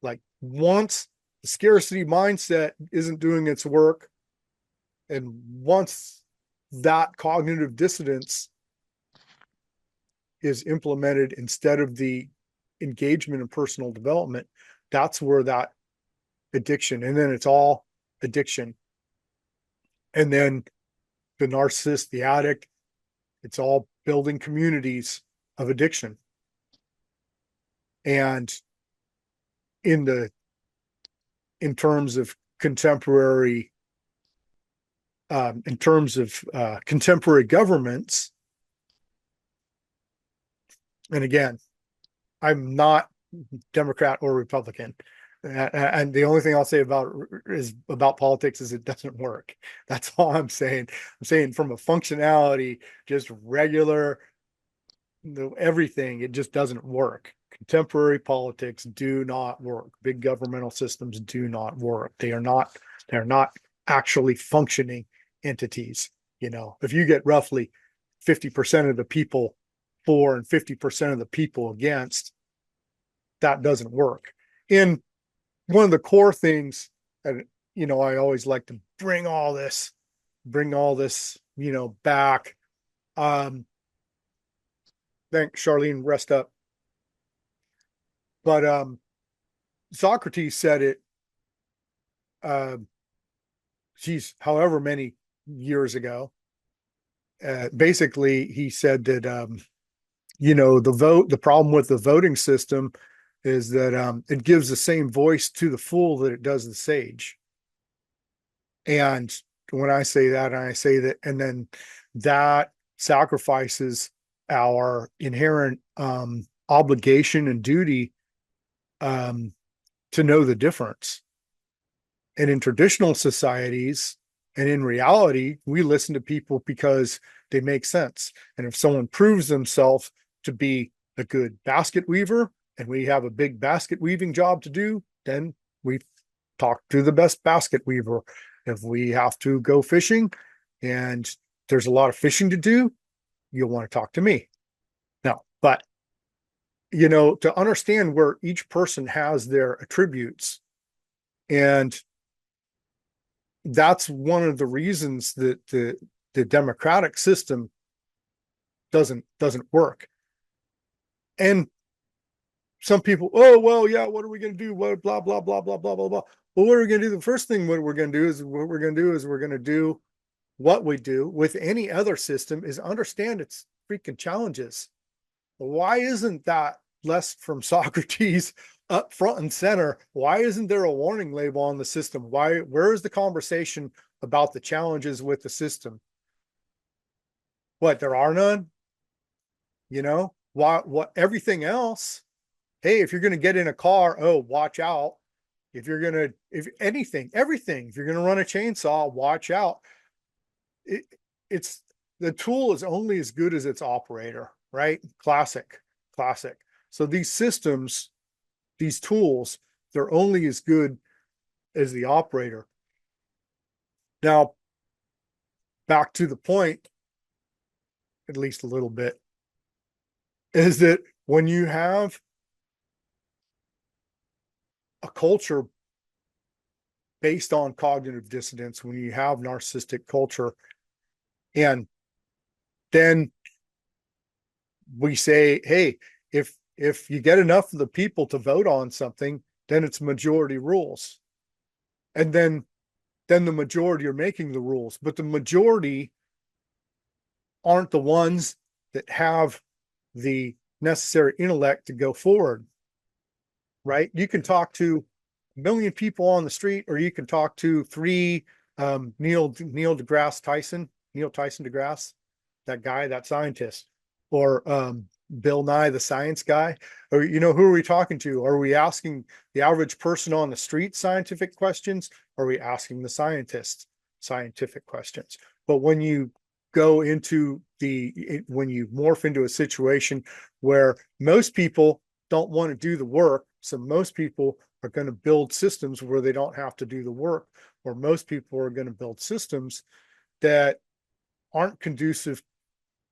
like, once the scarcity mindset isn't doing its work, and once that cognitive dissonance is implemented instead of the engagement in personal development, that's where that addiction, and then it's all addiction. And then the narcissist, the addict, it's all building communities of addiction. And in terms of contemporary governments, and again, I'm not Democrat or Republican, And the only thing I'll say about politics is it doesn't work. That's all I'm saying. I'm saying from a functionality, just regular, everything, it just doesn't work. Contemporary politics do not work. Big governmental systems do not work. They're not actually functioning entities. You know, if you get roughly 50% of the people for and 50% of the people against, that doesn't work. And one of the core things that, you know, I always like to bring all this, you know, back. Thanks, Charlene, rest up. But Socrates said it, geez, however many years ago. Basically, he said that, you know, the problem with the voting system is that it gives the same voice to the fool that it does the sage. And when I say that, and then that sacrifices our inherent obligation and duty to know the difference. And in traditional societies, and in reality, we listen to people because they make sense. And if someone proves themselves to be a good basket weaver, and we have a big basket weaving job to do, then we talk to the best basket weaver. If we have to go fishing and there's a lot of fishing to do, you'll want to talk to me. No, but you know, to understand where each person has their attributes, and that's one of the reasons that the democratic system doesn't work. And some people, oh well, yeah, what are we going to do? What blah blah blah blah blah blah blah. Well, what are we going to do? The first thing we're going to do is what we do with any other system is understand its freaking challenges. Why isn't that less from Socrates up front and center? Why isn't there a warning label on the system? Where is the conversation about the challenges with the system? What, there are none? You know, what everything else? Hey, if you're going to get in a car, oh, watch out. If everything, if you're going to run a chainsaw, watch out. It's the tool is only as good as its operator, right? Classic. So these systems, these tools, they're only as good as the operator. Now, back to the point, at least a little bit, is that when you have a culture based on cognitive dissonance, when you have narcissistic culture, and then we say, hey, if you get enough of the people to vote on something, then it's majority rules. And then the majority are making the rules, but the majority aren't the ones that have the necessary intellect to go forward, right? You can talk to a million people on the street, or you can talk to three Neil Tyson deGrasse, that guy, that scientist, or Bill Nye, the science guy. Or, you know, who are we talking to? Are we asking the average person on the street scientific questions? Or are we asking the scientists scientific questions? But when you when you morph into a situation where most people don't want to do the work, so most people are going to build systems where they don't have to do the work, or most people are going to build systems that aren't conducive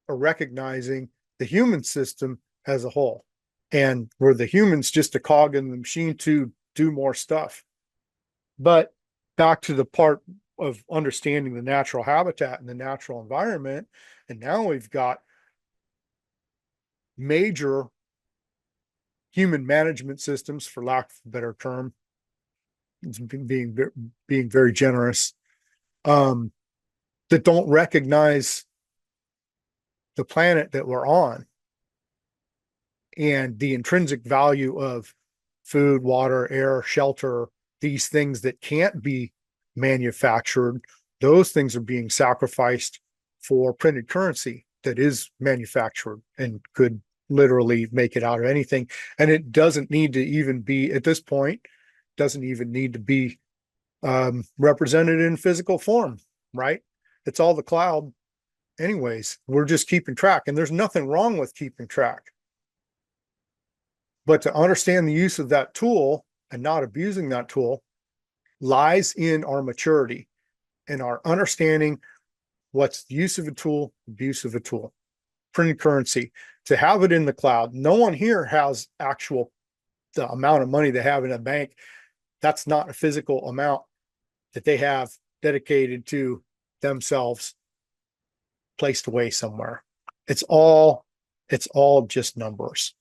or recognizing the human system as a whole, and where the human's just a cog in the machine to do more stuff. But back to the part of understanding the natural habitat and the natural environment, and now we've got major human management systems, for lack of a better term, being very generous, that don't recognize the planet that we're on and the intrinsic value of food, water, air, shelter, these things that can't be manufactured. Those things are being sacrificed for printed currency that is manufactured and could literally make it out of anything. And it doesn't need to even be, at this point, doesn't even need to be represented in physical form, right? It's all the cloud. Anyways, we're just keeping track, and there's nothing wrong with keeping track. But to understand the use of that tool and not abusing that tool lies in our maturity and our understanding what's the use of a tool, abuse of a tool. Printed currency, to have it in the cloud. No one here has actual the amount of money they have in a bank. That's not a physical amount that they have dedicated to themselves, placed away somewhere. It's all just numbers.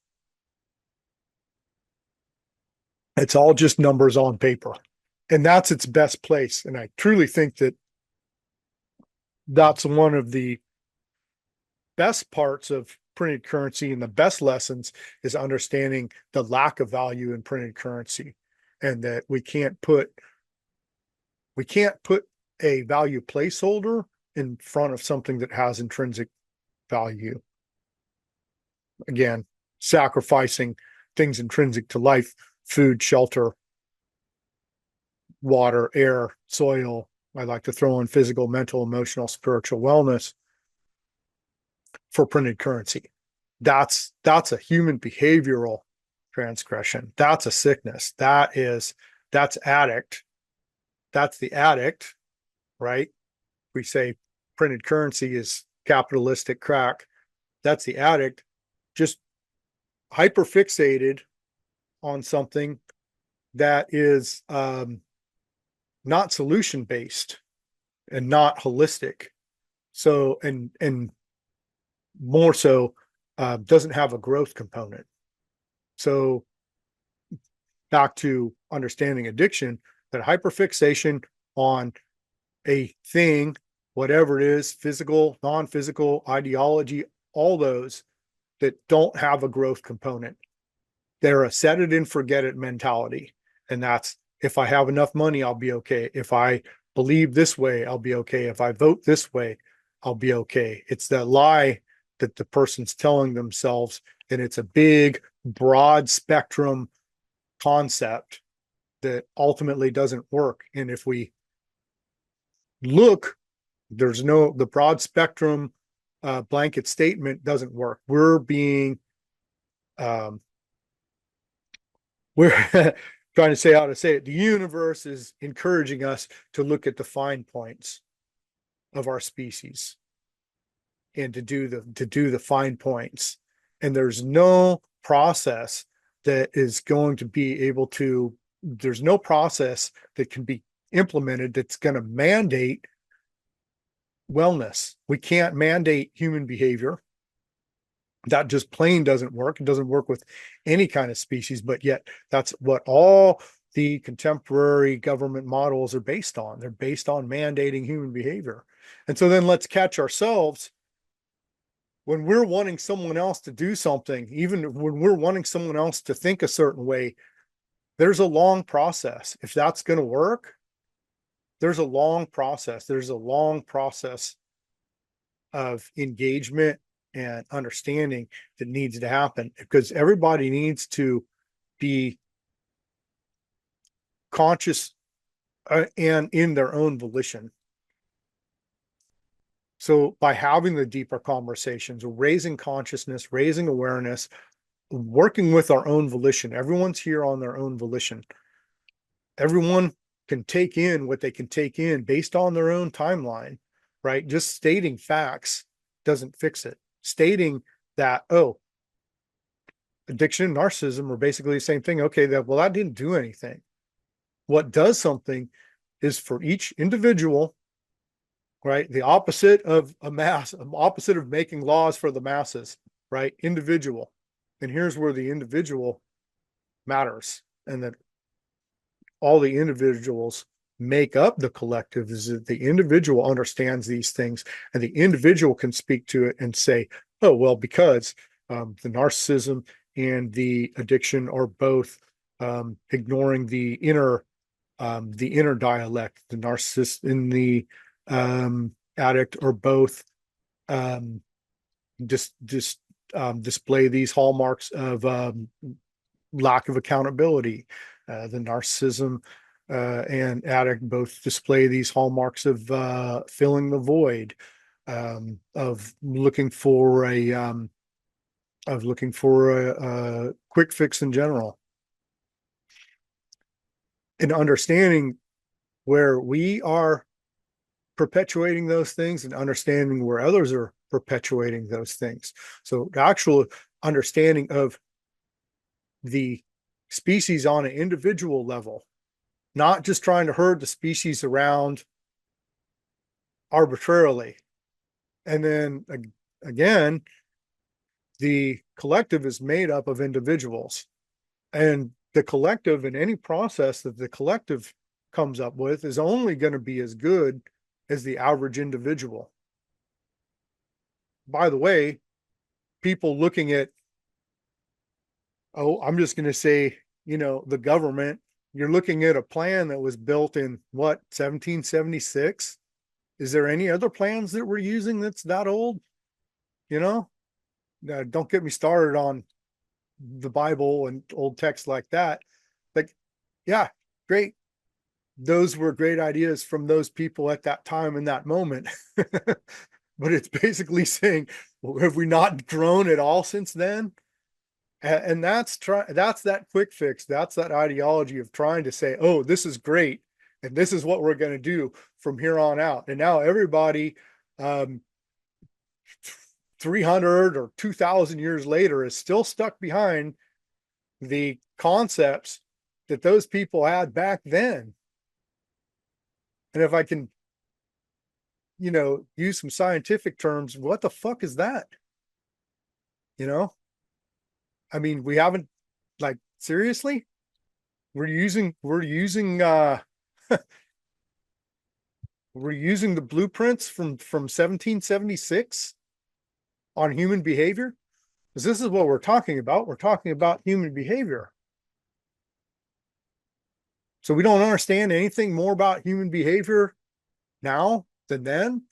It's all just numbers on paper. And that's its best place. And I truly think that that's one of the best parts of printed currency, and the best lessons is understanding the lack of value in printed currency, and that we can't put a value placeholder in front of something that has intrinsic value. Again, sacrificing things intrinsic to life, food, shelter, water, air, soil. I like to throw in physical, mental, emotional, spiritual wellness for printed currency. That's a human behavioral transgression. That's a sickness. That's addict. That's the addict, right? We say printed currency is capitalistic crack. That's the addict, just hyperfixated on something that is not solution based and not holistic. So, and more so, doesn't have a growth component. So back to understanding addiction, that hyperfixation on a thing, whatever it is, physical, non-physical, ideology, all those that don't have a growth component. They're a set it and forget it mentality. And that's, if I have enough money, I'll be okay. If I believe this way, I'll be okay. If I vote this way, I'll be okay. It's that lie that the person's telling themselves, and it's a big, broad spectrum concept that ultimately doesn't work. And if we look, the broad spectrum blanket statement doesn't work. We're trying to say how to say it. The universe is encouraging us to look at the fine points of our species and to do the fine points. And there's no process that is going to be able to, there's no process that can be implemented that's going to mandate wellness. We can't mandate human behavior. That just plain doesn't work. It doesn't work with any kind of species, but yet that's what all the contemporary government models are based on. They're based on mandating human behavior. And so then let's catch ourselves when we're wanting someone else to do something, even when we're wanting someone else to think a certain way. There's a long process. If that's going to work, there's a long process. There's a long process of engagement and understanding that needs to happen, because everybody needs to be conscious and in their own volition. So by having the deeper conversations, raising consciousness, raising awareness, working with our own volition, everyone's here on their own volition. Everyone can take in what they can take in based on their own timeline, right? Just stating facts doesn't fix it. Stating that, oh, addiction and narcissism are basically the same thing. Okay, that didn't do anything. What does something is for each individual, right? The opposite of a mass, opposite of making laws for the masses, right? Individual. And here's where the individual matters, and that all the individuals make up the collective, is that the individual understands these things, and the individual can speak to it and say, oh, well, because the narcissism and the addiction are both ignoring the inner dialect. The narcissist and the addict are both display these hallmarks of lack of accountability. The narcissism and addict both display these hallmarks of filling the void, of looking for a quick fix in general, and understanding where we are perpetuating those things and understanding where others are perpetuating those things. So the actual understanding of the species on an individual level, not just trying to herd the species around arbitrarily. And then again, the collective is made up of individuals, and the collective, in any process that the collective comes up with, is only going to be as good as the average individual. By the way, people looking at, I'm just going to say, the government, you're looking at a plan that was built in what, 1776? Is there any other plans that we're using that's that old? Don't get me started on the Bible and old texts like that. But yeah, great. Those were great ideas from those people at that time in that moment. But it's basically saying, well, have we not grown at all since then? And that's that quick fix. That's that ideology of trying to say, oh, this is great, and this is what we're going to do from here on out. And now everybody, 300 or 2,000 years later, is still stuck behind the concepts that those people had back then. And if I can, use some scientific terms, what the fuck is that? I mean, we haven't, like, seriously, we're using we're using the blueprints from 1776 on human behavior, because this is what we're talking about. We're talking about human behavior. So we don't understand anything more about human behavior now than then.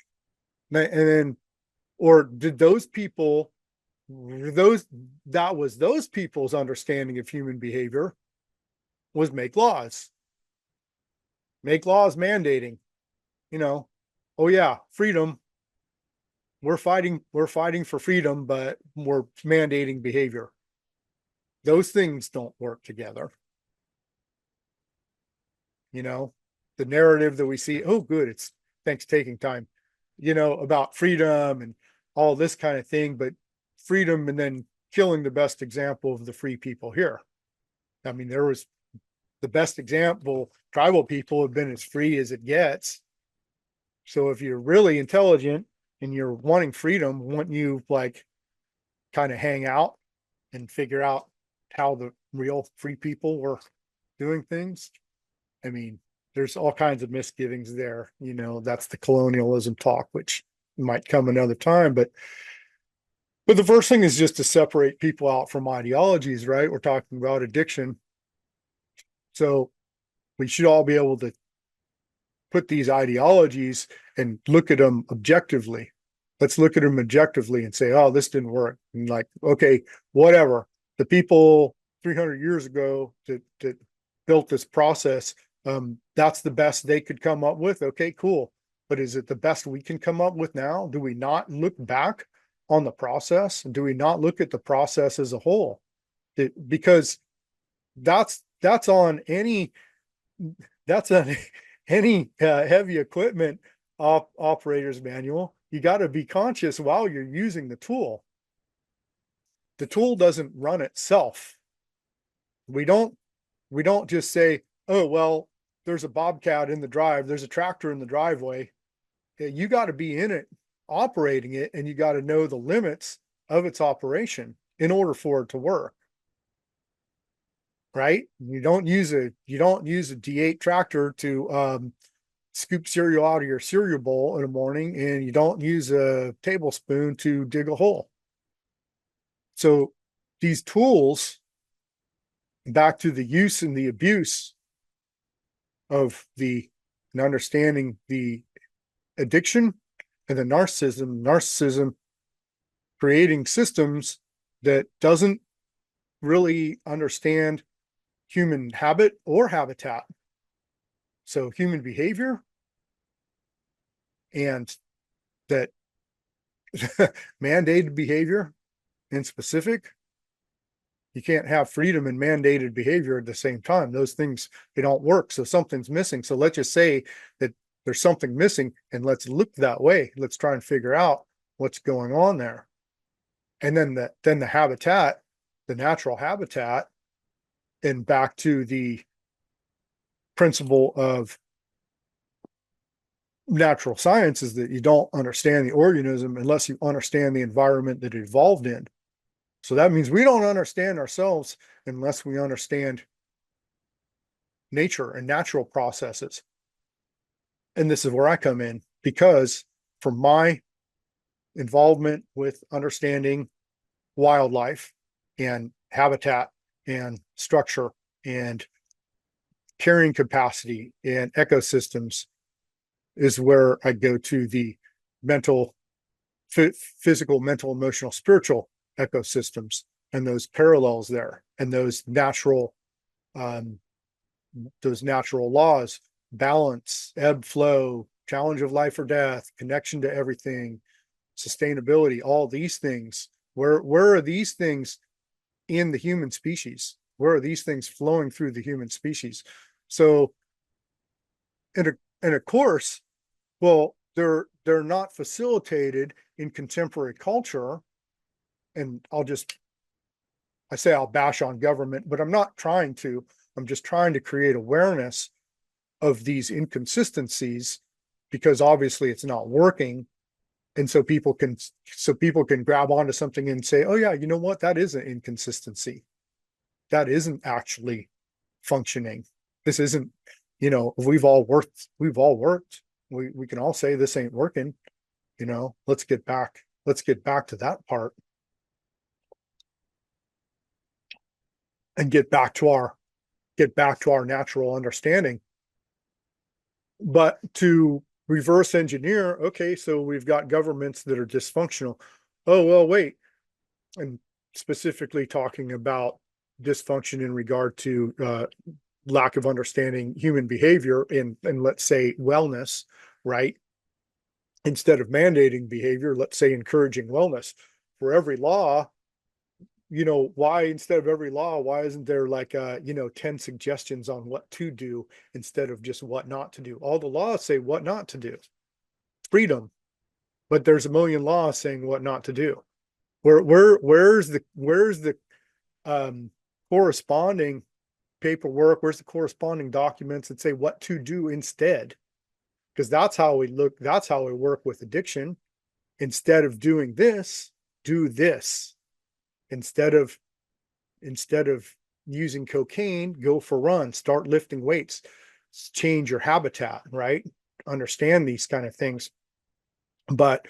And then, or did those people, that was those people's understanding of human behavior was make laws mandating, oh yeah, freedom. We're fighting for freedom, but we're mandating behavior. Those things don't work together. The narrative that we see, oh, good, it's thanks taking time, about freedom and all this kind of thing, but freedom and then killing the best example of the free people here. I mean, there was the best example, tribal people have been as free as it gets. So if you're really intelligent and you're wanting freedom, wouldn't you like kind of hang out and figure out how the real free people were doing things? I mean, there's all kinds of misgivings there. That's the colonialism talk, which might come another time. But the first thing is just to separate people out from ideologies, right? We're talking about addiction. So we should all be able to put these ideologies and look at them objectively. Let's look at them objectively and say, oh, this didn't work. And like, okay, whatever. The people 300 years ago that built this process, that's the best they could come up with. Okay, cool. But is it the best we can come up with now? Do we not look back on the process? And do we not look at the process as a whole? Because that's on any heavy equipment operator's manual. You got to be conscious while you're using the tool. The tool doesn't run itself. We don't just say, oh, well, there's a bobcat in the drive, there's a tractor in the driveway. You got to be in it, operating it, and you got to know the limits of its operation in order for it to work. Right? You don't use a D8 tractor to scoop cereal out of your cereal bowl in the morning, and you don't use a tablespoon to dig a hole. So these tools, back to the use and the abuse of and understanding the addiction and the narcissism creating systems that doesn't really understand human habit or habitat. So human behavior, and that mandated behavior in specific. You can't have freedom and mandated behavior at the same time. Those things, they don't work. So something's missing. So let's just say that there's something missing, and let's look that way. Let's try and figure out what's going on there. And then the habitat, the natural habitat, and back to the principle of natural science, is that you don't understand the organism unless you understand the environment that it evolved in. So that means we don't understand ourselves unless we understand nature and natural processes. And this is where I come in, because from my involvement with understanding wildlife and habitat and structure and carrying capacity and ecosystems, is where I go to the mental, physical, mental, emotional, spiritual ecosystems, and those parallels there, and those natural laws, balance, ebb, flow, challenge of life or death, connection to everything, sustainability, all these things. Where are these things in the human species? Where are these things flowing through the human species? So in a course, well, they're not facilitated in contemporary culture. And I say I'll bash on government, but I'm not trying to. I'm just trying to create awareness of these inconsistencies, because obviously it's not working. And so people can grab onto something and say, oh yeah, you know what? That is an inconsistency. That isn't actually functioning. This isn't, we've all worked. We can all say this ain't working. Let's get back to that part, and get back to our natural understanding. But to reverse engineer, okay, so we've got governments that are dysfunctional. Oh, well, wait. And specifically talking about dysfunction in regard to lack of understanding human behavior in let's say wellness, right? Instead of mandating behavior, let's say encouraging wellness. For every law, why, instead of every law, why isn't there like 10 suggestions on what to do instead of just what not to do? All the laws say what not to do. Freedom. But there's a million laws saying what not to do. Where's the corresponding paperwork? Where's the corresponding documents that say what to do instead? Because that's how we work with addiction. Instead of doing this, do this. Instead of using cocaine, go for runs, start lifting weights, change your habitat, right? Understand these kind of things. But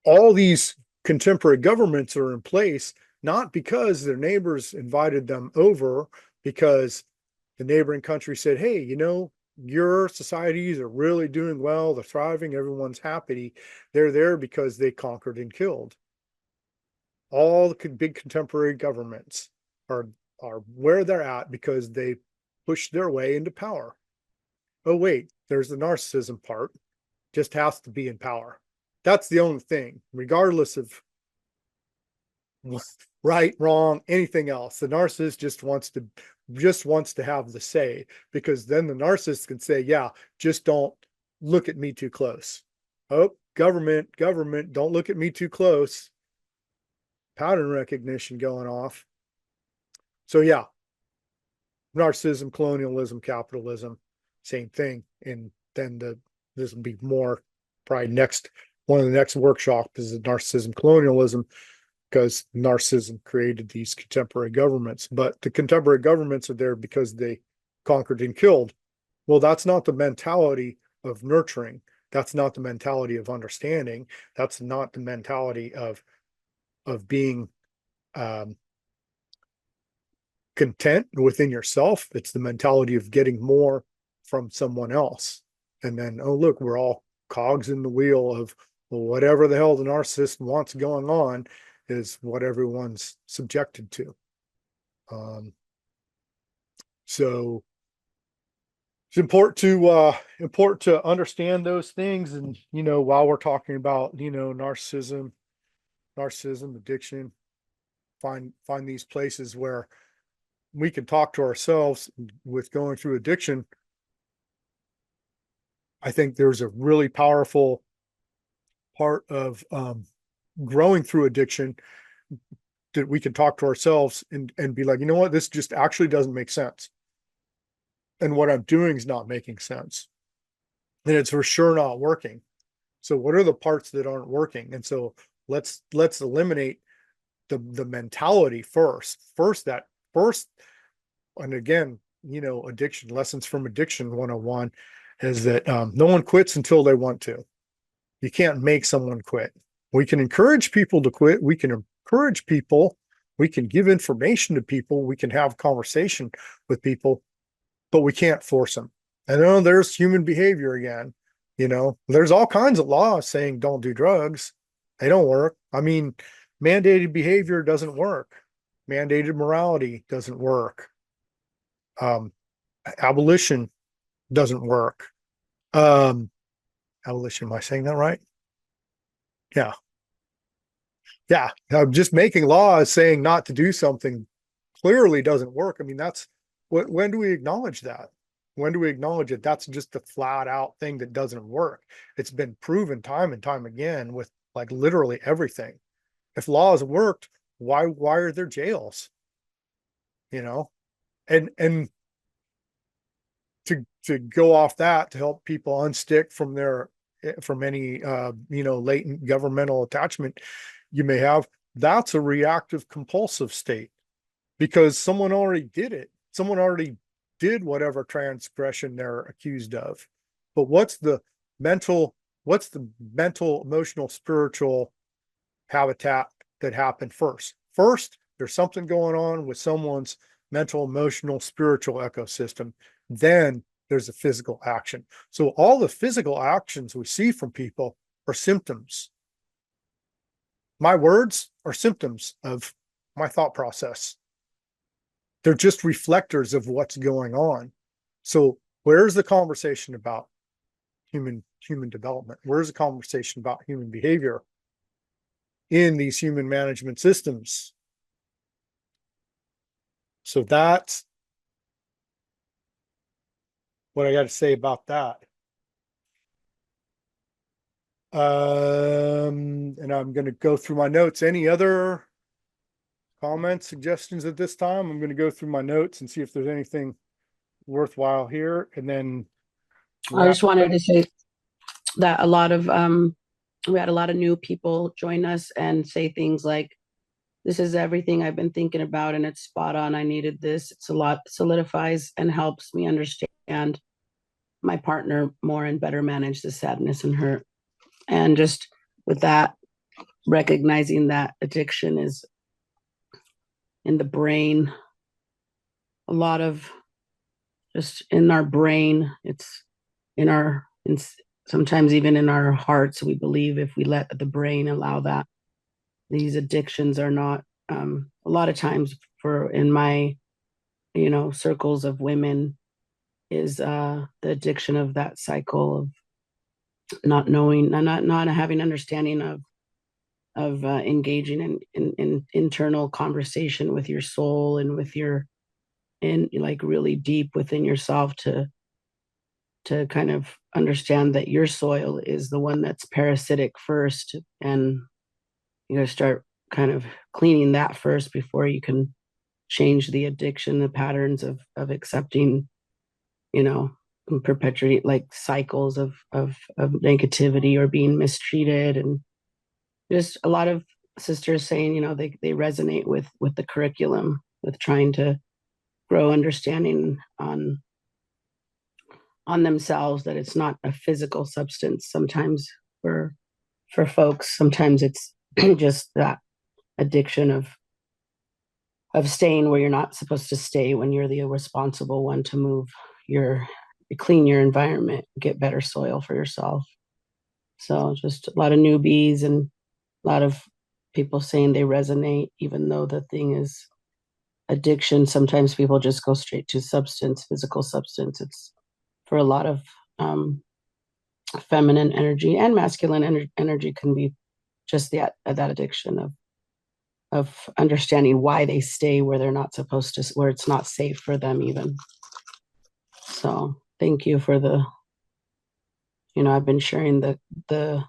all these contemporary governments are in place not because their neighbors invited them over, because the neighboring country said, hey, your societies are really doing well, they're thriving, everyone's happy. They're there because they conquered and killed. All the big contemporary governments are where they're at because they pushed their way into power. Oh wait, there's the narcissism part. Just has to be in power. That's the only thing, regardless of right, wrong, anything else. The narcissist just wants to have the say, because then the narcissist can say, yeah, just don't look at me too close. Oh, government, don't look at me too close. Pattern recognition going off. So yeah, narcissism, colonialism, capitalism, same thing. And then this will be more probably one of the next workshops is narcissism, colonialism, because narcissism created these contemporary governments. But the contemporary governments are there because they conquered and killed. Well, that's not the mentality of nurturing. That's not the mentality of understanding. That's not the mentality of being content within yourself. It's the mentality of getting more from someone else. And then, oh, look, we're all cogs in the wheel of, well, whatever the hell the narcissist wants going on is what everyone's subjected to. So it's important to understand those things. And, while we're talking about, narcissism, addiction, find these places where we can talk to ourselves with going through addiction. I think there's a really powerful part of growing through addiction that we can talk to ourselves and be like, you know what, this just actually doesn't make sense. And what I'm doing is not making sense. And it's for sure not working. So what are the parts that aren't working? And so let's eliminate the mentality first. And again, addiction lessons from addiction 101 is that no one quits until they want to. You can't make someone quit. We can encourage people to quit. We can encourage people. We can give information to people. We can have conversation with people, but we can't force them. And then there's human behavior again. There's all kinds of laws saying don't do drugs. They don't work. I mean, mandated behavior doesn't work. Mandated morality doesn't work. Abolition doesn't work. Abolition, am I saying that right? Yeah. Yeah. Just making laws saying not to do something clearly doesn't work. I mean, when do we acknowledge that? When do we acknowledge it? That's just a flat out thing that doesn't work. It's been proven time and time again with like literally everything. If laws worked, why are there jails? And to go off that to help people unstick from any latent governmental attachment you may have, that's a reactive compulsive state because someone already did it. Someone already did whatever transgression they're accused of. But what's the mental, emotional, spiritual habitat that happened first? First, there's something going on with someone's mental, emotional, spiritual ecosystem. Then there's a physical action. So all the physical actions we see from people are symptoms. My words are symptoms of my thought process. They're just reflectors of what's going on. So where's the conversation about human development? Where's the conversation about human behavior in these human management systems? So that's what I got to say about that. And I'm going to go through my notes. Any other comments, suggestions at this time? I'm going to go through my notes and see if there's anything worthwhile here. And then I just wanted to say that we had a lot of new people join us and say things like, this is everything I've been thinking about and it's spot on. I needed this. It's a lot, solidifies and helps me understand my partner more and better manage the sadness and hurt. And just with that, recognizing that addiction is in the brain, a lot of just in our brain, it's sometimes even in our hearts. We believe if we let the brain allow that, these addictions are not, a lot of times in my, circles of women is the addiction of that cycle of not knowing, not having understanding of engaging in internal conversation with your soul and with like really deep within yourself to kind of understand that your soil is the one that's parasitic first, and you got to start kind of cleaning that first before you can change the addiction, the patterns of accepting, and perpetuate like cycles of negativity or being mistreated. And just a lot of sisters saying, they resonate with the curriculum, with trying to grow understanding on themselves, that it's not a physical substance. Sometimes for folks, sometimes it's just that addiction of staying where you're not supposed to stay when you're the responsible one to move clean your environment, get better soil for yourself. So just a lot of newbies and a lot of people saying they resonate, even though the thing is addiction, sometimes people just go straight to substance, physical substance. It's for a lot of feminine energy and masculine energy can be just that addiction of understanding why they stay where they're not supposed to, where it's not safe for them even. So thank you for the, I've been sharing the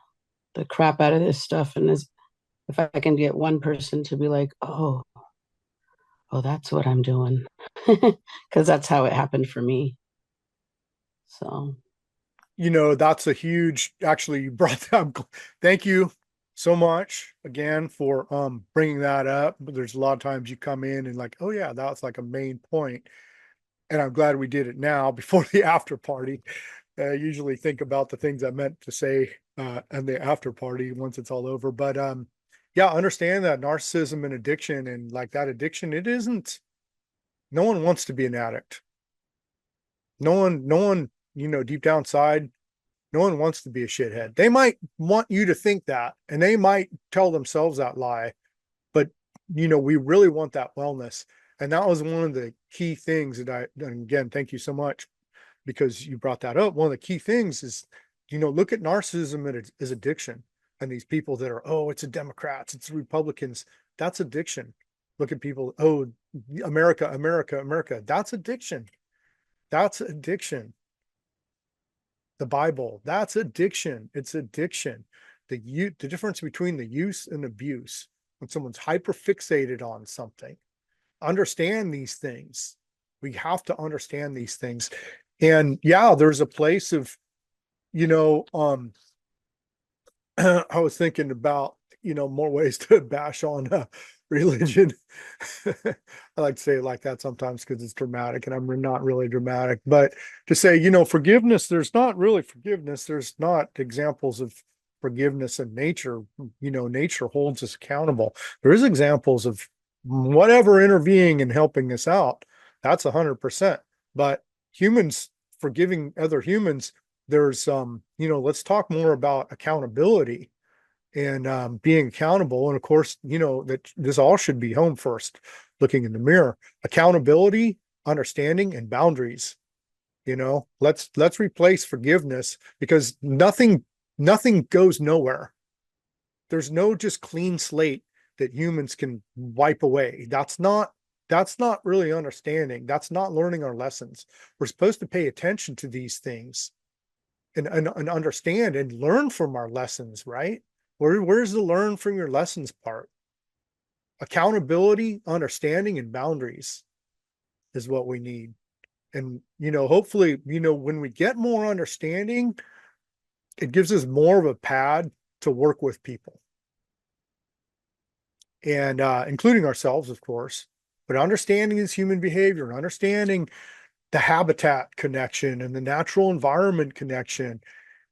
crap out of this stuff, and if I can get one person to be like, oh, that's what I'm doing, because that's how it happened for me. So, that's a huge, actually, you brought that. Thank you so much again for bringing that up. But there's a lot of times you come in and like, oh yeah, that's like a main point. And I'm glad we did it now before the after party. I usually think about the things I meant to say and the after party once it's all over. But yeah, understand that narcissism and addiction, and like that addiction, it isn't, no one wants to be an addict. No one, deep down inside, no one wants to be a shithead. They might want you to think that, and they might tell themselves that lie, but we really want that wellness. And that was one of the key things that and again, thank you so much because you brought that up. One of the key things is, look at narcissism as addiction. And these people that are, oh, it's the Democrats, it's the Republicans. That's addiction. Look at people, oh, America, America, America. That's addiction. That's addiction. The Bible, that's addiction. It's addiction. The difference between the use and abuse, when someone's hyper fixated on something. Understand these things. We have to understand these things. And yeah, there's a place of, I was thinking about, more ways to bash on religion. I like to say it like that sometimes because it's dramatic, and I'm not really dramatic, but to say, forgiveness, there's not really forgiveness. There's not examples of forgiveness in nature. Nature holds us accountable. There is examples of whatever intervening and helping us out. That's 100%. But humans forgiving other humans, there's let's talk more about accountability and being accountable. And of course, that this all should be home first, looking in the mirror. Accountability, understanding, and boundaries. Let's replace forgiveness, because nothing goes nowhere. There's no just clean slate that humans can wipe away. That's not really understanding. That's not learning our lessons. We're supposed to pay attention to these things and understand and learn from our lessons, right? Where's the learn from your lessons part? Accountability, understanding, and boundaries is what we need. And, hopefully, when we get more understanding, it gives us more of a pad to work with people. And including ourselves, of course, but understanding is human behavior, and understanding the habitat connection and the natural environment connection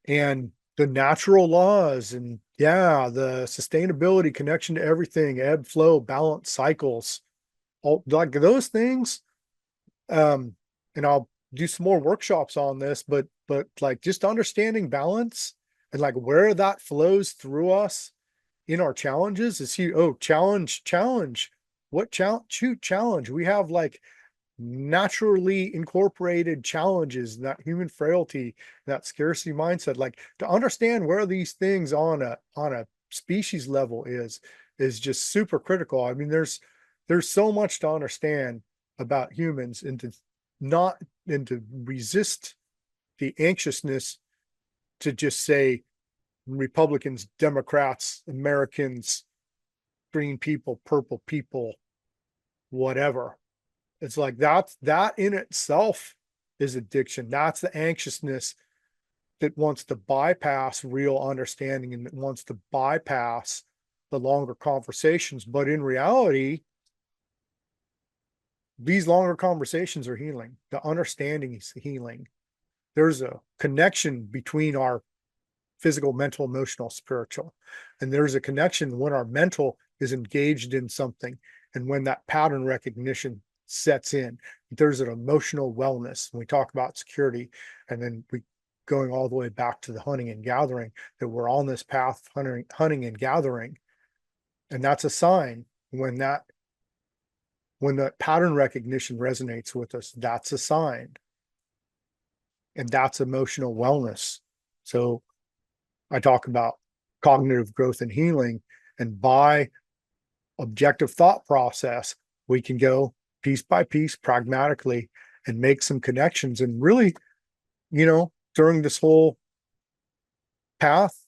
and the natural laws, and yeah, the sustainability connection to everything, ebb, flow, balance, cycles, all like those things. And I'll do some more workshops on this, but like just understanding balance and like where that flows through us in our challenges is huge. Oh, challenge. What challenge? We have like naturally incorporated challenges, that human frailty, that scarcity mindset. Like to understand where these things on a species level is just super critical. I mean, there's so much to understand about humans, and to resist the anxiousness to just say Republicans, Democrats, Americans, green people, purple people, whatever. It's like that in itself is addiction. That's the anxiousness that wants to bypass real understanding and that wants to bypass the longer conversations. But in reality, these longer conversations are healing. The understanding is healing. There's a connection between our physical, mental, emotional, spiritual. And there's a connection when our mental is engaged in something, and when that pattern recognition sets in. There's an emotional wellness. When we talk about security, and then we going all the way back to the hunting and gathering, that we're on this path, hunting and gathering. And that's a sign when that when the pattern recognition resonates with us, that's a sign. And that's emotional wellness. So I talk about cognitive growth and healing, and by objective thought process, we can go piece by piece pragmatically and make some connections. And really, during this whole path,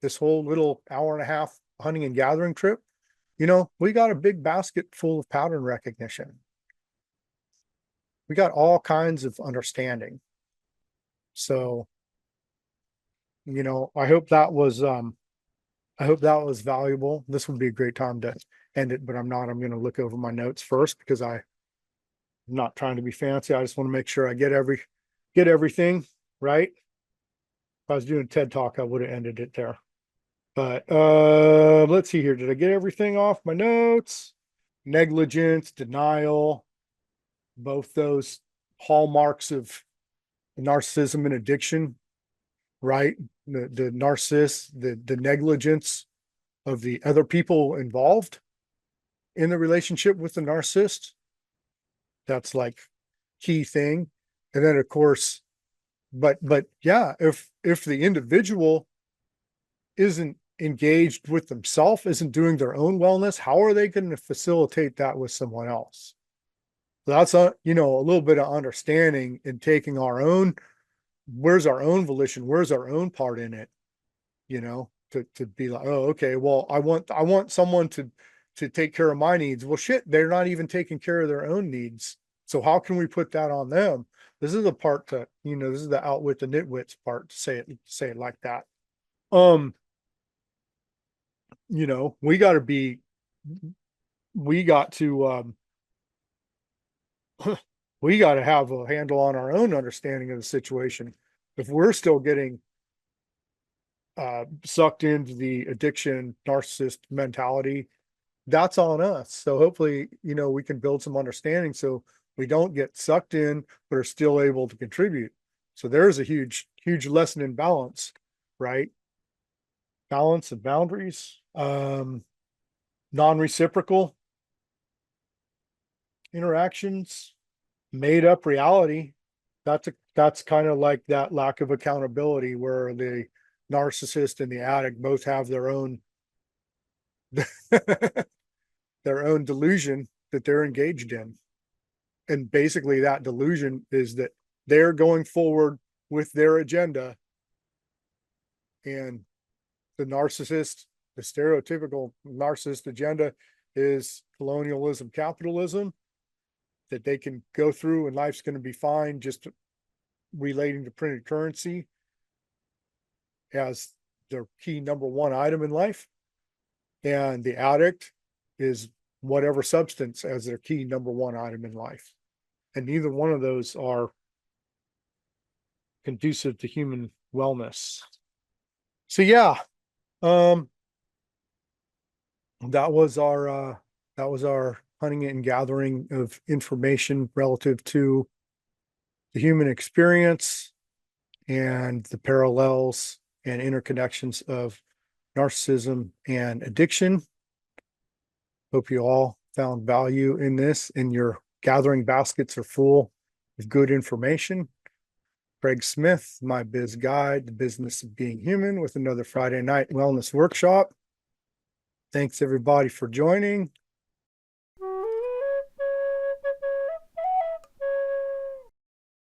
this whole little hour and a half hunting and gathering trip, we got a big basket full of pattern recognition. We got all kinds of understanding. So, I hope that was valuable. This would be a great time to end it, but I'm not. I'm going to look over my notes first because I'm not trying to be fancy. I just want to make sure I get everything right. If I was doing a TED Talk, I would have ended it there. But let's see here. Did I get everything off my notes? Negligence, denial, both those hallmarks of narcissism and addiction, right? The narcissist, the negligence of the other people involved in the relationship with the narcissist. That's like key thing. And then of course, but yeah, if the individual isn't engaged with themselves, isn't doing their own wellness, how are they going to facilitate that with someone else? So that's a little bit of understanding and taking where's our own volition, where's our own part in it, to be like, oh, okay, well, I want someone to take care of my needs. Well, shit, they're not even taking care of their own needs. So how can we put that on them? This is the part that, this is the outwit the nitwits part, to say it like that. We got to we got to have a handle on our own understanding of the situation. If we're still getting sucked into the addiction narcissist mentality, that's on us. So hopefully, we can build some understanding so we don't get sucked in, but are still able to contribute. So there's a huge lesson in balance, right? Balance and boundaries, non-reciprocal interactions, made up reality. That's kind of like that lack of accountability where the narcissist and the addict both have their own delusion that they're engaged in. And basically that delusion is that they're going forward with their agenda, and the narcissist, the stereotypical narcissist agenda is colonialism, capitalism, that they can go through and life's going to be fine just relating to printed currency as their key number one item in life. And the addict is whatever substance as their key number one item in life. And neither one of those are conducive to human wellness. So yeah, that was our hunting and gathering of information relative to the human experience and the parallels and interconnections of narcissism and addiction. Hope you all found value in this, and your gathering baskets are full of good information. Kraig Smyth, MyBizGuide, the Business of Being Human, with another Friday night wellness workshop. Thanks everybody for joining.